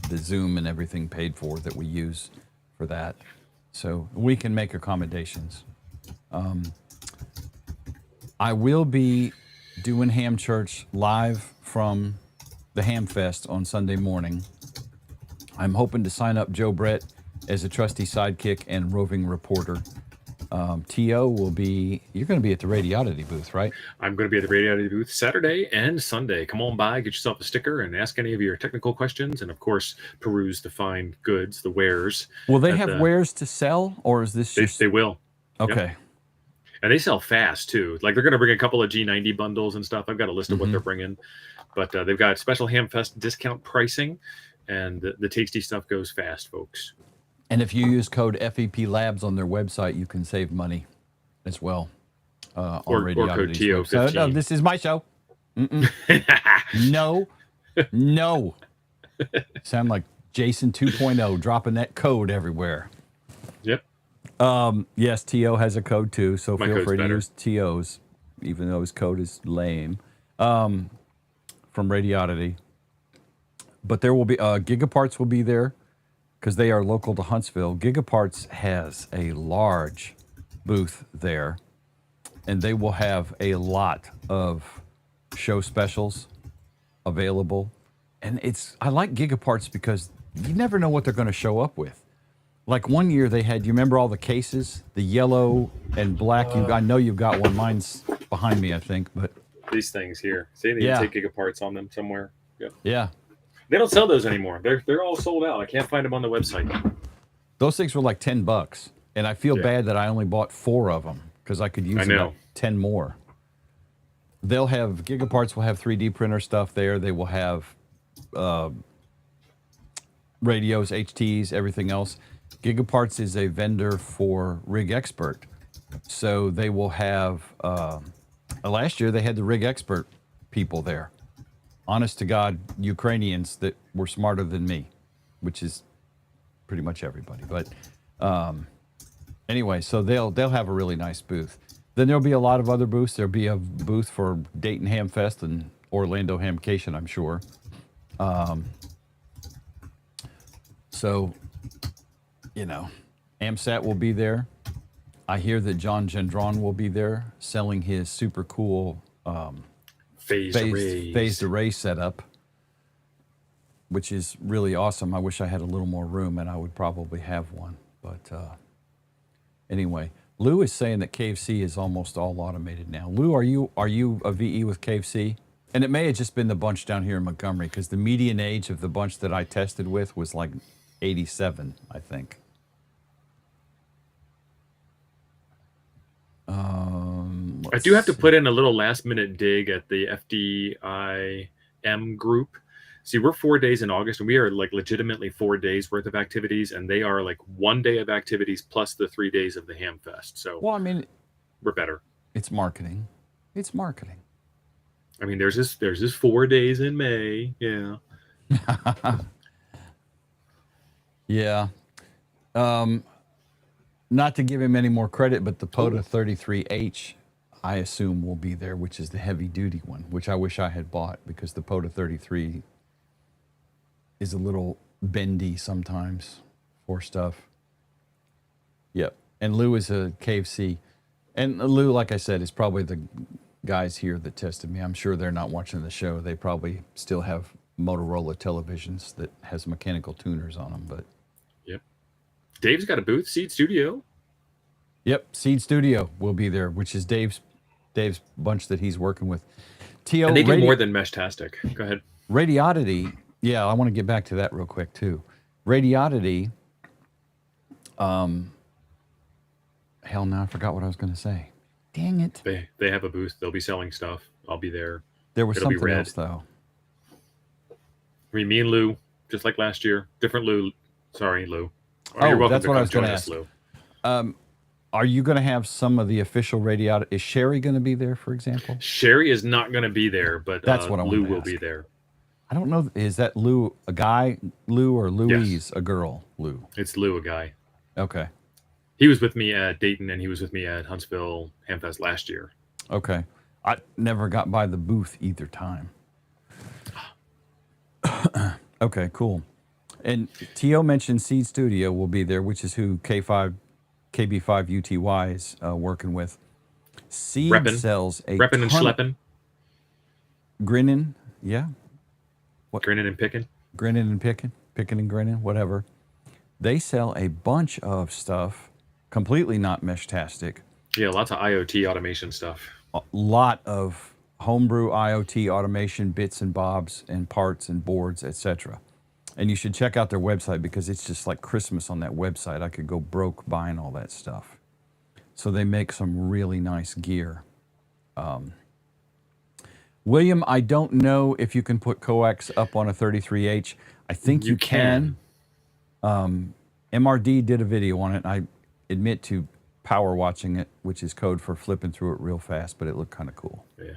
the Zoom and everything paid for that we use for that. So we can make accommodations. I will be doing Ham Church live from the Hamfest on Sunday morning. I'm hoping to sign up Joe Brett as a trusty sidekick and roving reporter. T.O. will be, you're going to be at the Radiodity booth, right? I'm going to be at the Radiodity booth Saturday and Sunday. Come on by, get yourself a sticker, and ask any of your technical questions, and of course, peruse the fine goods, the wares. Will they have wares to sell, or is this just... They will. Okay. Yep. And they sell fast, too. Like, they're going to bring a couple of G90 bundles and stuff. I've got a list of what they're bringing. But they've got special Hamfest discount pricing, and the tasty stuff goes fast, folks. And if you use code FEP Labs on their website, you can save money as well. On or code TO15. No, this is my show. No. Sound like Jason 2.0 dropping that code everywhere. Yep. Yes, TO has a code too, so feel free to use TO's, even though his code is lame. From Radiodity. But there will be, Gigaparts will be there, because they are local to Huntsville. Gigaparts has a large booth there, and they will have a lot of show specials available. And I like Gigaparts because you never know what they're going to show up with. Like one year they had, you remember all the cases, the yellow and black? I know you've got one. Mine's behind me, I think. But these things here. See, they take Gigaparts on them somewhere. Yep. Yeah. They don't sell those anymore. They're all sold out. I can't find them on the website. Those things were like $10, and I feel bad that I only bought 4 of them because I could use about 10 more. They'll have Gigaparts will have 3D printer stuff there. They will have radios, HTs, everything else. Gigaparts is a vendor for Rig Expert, so they will have. Last year they had the Rig Expert people there. Honest to God, Ukrainians that were smarter than me. which is pretty much everybody. But anyway, so they'll have a really nice booth. Then there'll be a lot of other booths. There'll be a booth for Dayton Hamfest and Orlando Hamcation, I'm sure. So, you know, AMSAT will be there. I hear that John Gendron will be there selling his super cool phased array setup, which is really awesome. I wish I had a little more room, and I would probably have one. But anyway, Lou is saying that KFC is almost all automated now. Lou, are you a VE with KFC? And it may have just been the bunch down here in Montgomery, because the median age of the bunch that I tested with was like 87, I think. I do have to put in a little last-minute dig at the FDIM group. See, we're 4 days in August, and we are like legitimately 4 days worth of activities, and they are like 1 day of activities plus the 3 days of the Hamfest. So, well, I mean, we're better. It's marketing. It's marketing. I mean, there's this 4 days in May. Yeah. Yeah. Not to give him any more credit, but the POTA 33H, I assume, will be there, which is the heavy-duty one, which I wish I had bought, because the POTA 33 is a little bendy sometimes for stuff. Yep. And Lou is a KFC. And Lou, like I said, is probably the guys here that tested me. I'm sure they're not watching the show. They probably still have Motorola televisions that has mechanical tuners on them, but... Yep. Dave's got a booth, Seed Studio. Yep, Seed Studio will be there, which is Dave's bunch that he's working with. T.O. And they do more than Meshtastic. Go ahead. Radioddity, yeah, I want to get back to that real quick too. Radioddity, hell no, I forgot what I was going to say. Dang it. They have a booth. They'll be selling stuff. I'll be there. There was something else though. I mean, me and Lou, just like last year. Different Lou. Sorry, Lou. Oh, you're welcome. That's what I was going to ask. Lou. Are you going to have some of the official radio? Is Sherry going to be there, for example? Sherry is not going to be there, but that's what Lou will be there. I don't know. Is that Lou a guy, Lou, or Louise a girl, Lou? It's Lou, a guy. Okay. He was with me at Dayton, and he was with me at Huntsville Hamfest last year. Okay. I never got by the booth either time. Okay, cool. And T.O. mentioned Seed Studio will be there, which is who KB5 UTY is working with. Seed sells a reppin' and schleppin'. Grinning, yeah. What? Grinning and picking. Grinning and picking. Picking and grinning, whatever. They sell a bunch of stuff, completely not Meshtastic. Yeah, lots of IoT automation stuff. A lot of homebrew IoT automation bits and bobs and parts and boards, etc. And you should check out their website, because it's just like Christmas on that website. I could go broke buying all that stuff. So they make some really nice gear. William, I don't know if you can put coax up on a 33H. I think you can. MRD did a video on it. I admit to power watching it, which is code for flipping through it real fast, but it looked kind of cool. Yeah.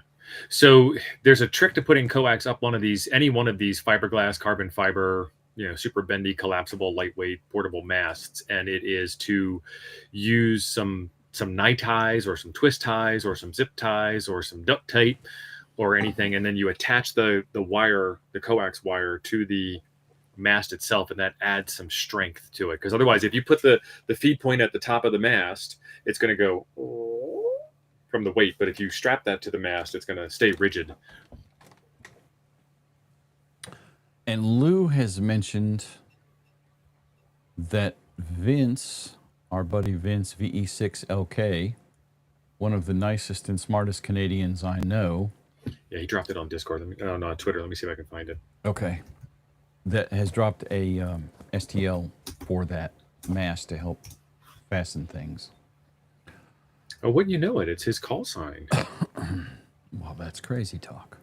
So there's a trick to putting coax up any one of these fiberglass, carbon fiber, super bendy, collapsible, lightweight, portable masts, and it is to use some nye ties or some twist ties or some zip ties or some duct tape or anything, and then you attach the wire, the coax wire, to the mast itself, and that adds some strength to it. Because otherwise, if you put the feed point at the top of the mast, it's going to go from the weight, but if you strap that to the mast, it's going to stay rigid. And Lou has mentioned that Vince, our buddy Vince, VE6LK, one of the nicest and smartest Canadians I know. Yeah, he dropped it on Discord. On Twitter. Let me see if I can find it. Okay. That has dropped a STL for that mast to help fasten things. Oh, wouldn't you know it? It's his call sign. Well, that's crazy talk.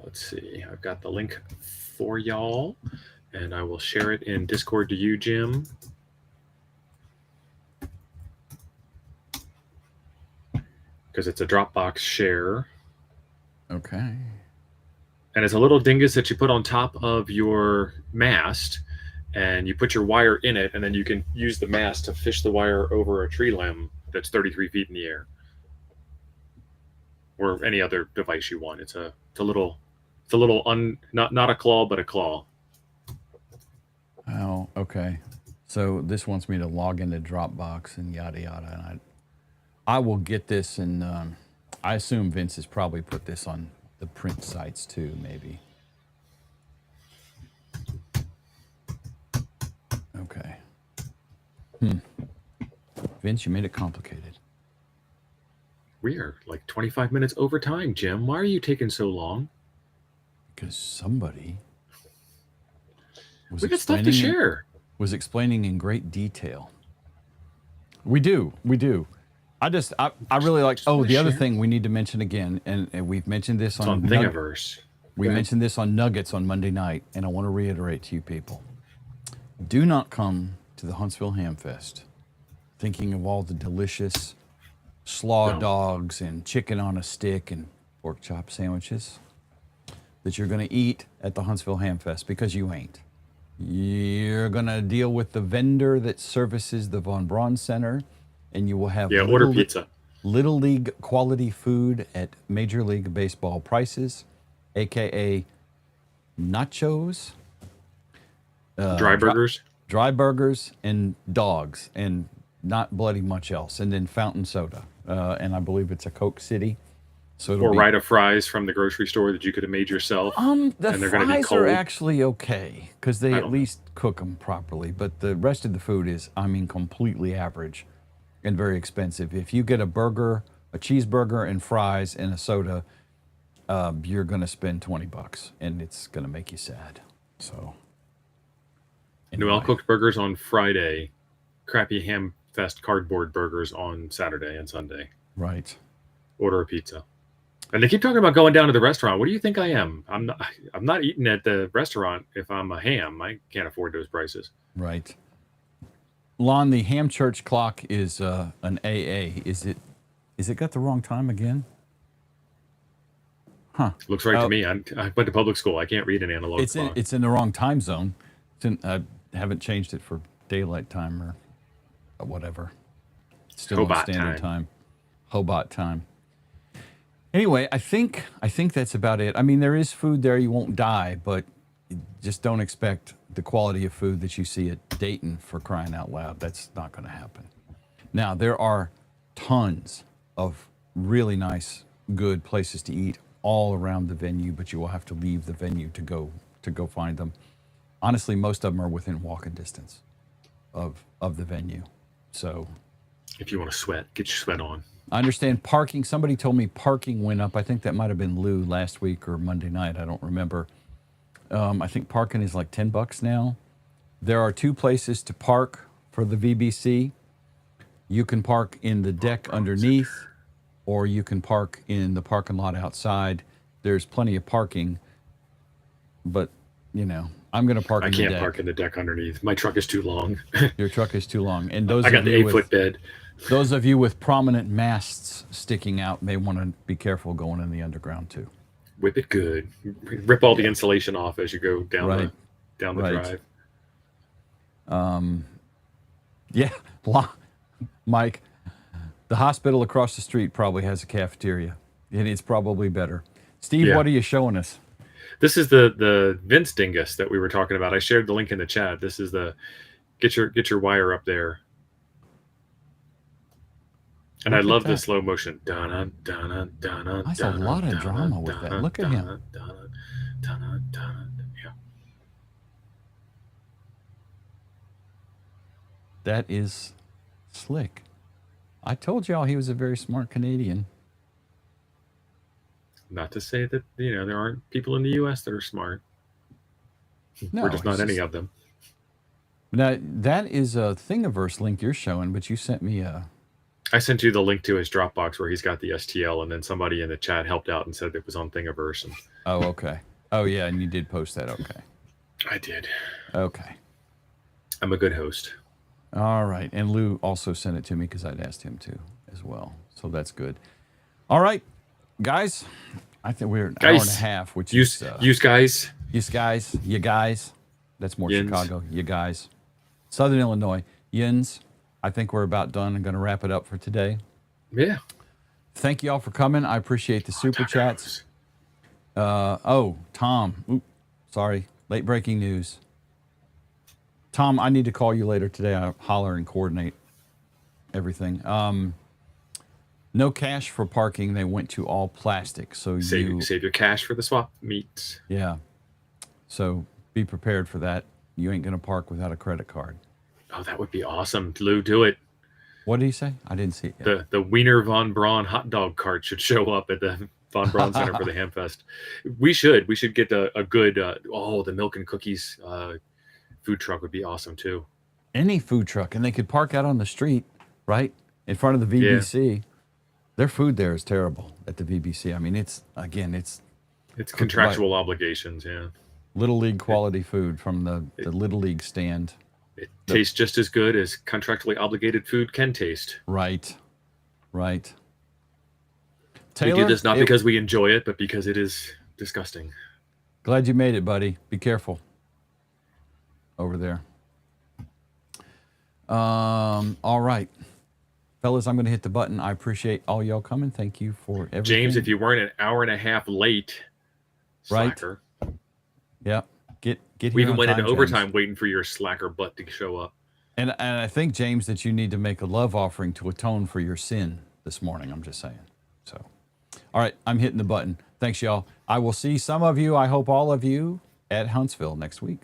Let's see. I've got the link for y'all, and I will share it in Discord to you, Jim. Because it's a Dropbox share. Okay. and it's a little dingus that you put on top of your mast, and you put your wire in it, and then you can use the mast to fish the wire over a tree limb that's 33 feet in the air, or any other device you want. It's a little not a claw, but a claw. Oh, okay. So this wants me to log into Dropbox and yada yada, and I will get this, and I assume Vince has probably put this on the print sites too, maybe. Okay. Vince, you made it complicated. We are like 25 minutes over time, Jim. Why are you taking so long? Because somebody was We got stuff to share. Was explaining in great detail. We do. I really like. Oh, the other thing we need to mention again, and we've mentioned this on Thingiverse. We mentioned this on Nuggets on Monday night, and I want to reiterate to you people: do not come to the Huntsville Hamfest thinking of all the delicious slaw dogs and chicken on a stick and pork chop sandwiches that you're going to eat at the Huntsville Hamfest, because you ain't. You're going to deal with the vendor that services the Von Braun Center, and you will have order pizza. Little League quality food at Major League Baseball prices, a.k.a. nachos. Dry burgers. Dry burgers and dogs, and not bloody much else. And then fountain soda. And I believe it's a Coke City. So or Rite of fries from the grocery store that you could have made yourself. The fries are actually okay, because they at least cook them properly. But the rest of the food is, completely average and very expensive. If you get a burger, a cheeseburger and fries and a soda, you're going to spend $20, and it's going to make you sad. So, anyway. Noel cooked burgers on Friday, crappy Hamfest cardboard burgers on Saturday and Sunday. Right. Order a pizza. And they keep talking about going down to the restaurant. What do you think I am? I'm not eating at the restaurant if I'm a ham. I can't afford those prices. Right. Lon, the Ham Church clock is an AA. Is it got the wrong time again? Huh. Looks right to me. I went to public school. I can't read an analog clock. It's in the wrong time zone. I haven't changed it for daylight time or whatever. It's still on standard time. Hobart time. Anyway, I think that's about it. There is food there. You won't die, but just don't expect the quality of food that you see at Dayton, for crying out loud. That's not going to happen. Now, there are tons of really nice, good places to eat all around the venue, but you will have to leave the venue to go find them. Honestly, most of them are within walking distance of the venue. So, if you want to sweat, get your sweat on. I understand parking. Somebody told me parking went up. I think that might have been Lou last week or Monday night. I don't remember. I think parking is like $10 now. There are two places to park for the VBC. You can park in the deck underneath, or you can park in the parking lot outside. There's plenty of parking, but I'm going to park in the deck. I can't park in the deck underneath. My truck is too long. Your truck is too long. And I got the 8-foot bed. Those of you with prominent masts sticking out may want to be careful going in the underground too. Whip it good. Rip all the insulation off as you go down the drive. Yeah, Mike, the hospital across the street probably has a cafeteria, and it's probably better. Steve, what are you showing us? This is the Vince dingus that we were talking about. I shared the link in the chat. This is the get your wire up there. And I love the slow motion. That's a lot of drama with that. Look at him. Yeah. That is slick. I told y'all he was a very smart Canadian. Not to say that there aren't people in the U.S. that are smart. No, we're just not any of them. Now that is a Thingiverse link you're showing, but you sent me a. I sent you the link to his Dropbox where he's got the STL, and then somebody in the chat helped out and said it was on Thingiverse. And oh, okay. Oh, yeah, and you did post that. Okay. I did. Okay. I'm a good host. All right. And Lou also sent it to me because I'd asked him to as well. So that's good. All right, guys, I think we're an hour and a Guys, half, which use guys. you guys. That's more Yins. Chicago. You guys. Southern Illinois. Yins. I think we're about done. I'm going to wrap it up for today. Yeah. Thank you all for coming. I appreciate the super chats. Tom. Oop, sorry. Late breaking news. Tom, I need to call you later today. I'll holler and coordinate everything. No cash for parking. They went to all plastic. So save your cash for the swap meets. Yeah. So be prepared for that. You ain't going to park without a credit card. Oh, that would be awesome. Lou, do it. What did he say? I didn't see it yet. The Wiener von Braun hot dog cart should show up at the von Braun Center for the Hamfest. We should get a good, the milk and cookies food truck would be awesome too. Any food truck. And they could park out on the street, right? In front of the VBC. Yeah. Their food there is terrible at the VBC. I mean, it's contractual obligations, yeah. Little League quality food from the Little League stand. It tastes just as good as contractually obligated food can taste. Right. Taylor, we do this not because we enjoy it, but because it is disgusting. Glad you made it, buddy. Be careful over there. All right. Fellas, I'm going to hit the button. I appreciate all y'all coming. Thank you for everything. James, if you weren't an hour and a half late, slacker. Right. Yeah. Get here. We even went into overtime waiting for your slacker butt to show up. And I think, James, that you need to make a love offering to atone for your sin this morning. I'm just saying. So, all right, I'm hitting the button. Thanks, y'all. I will see some of you, I hope all of you, at Huntsville next week.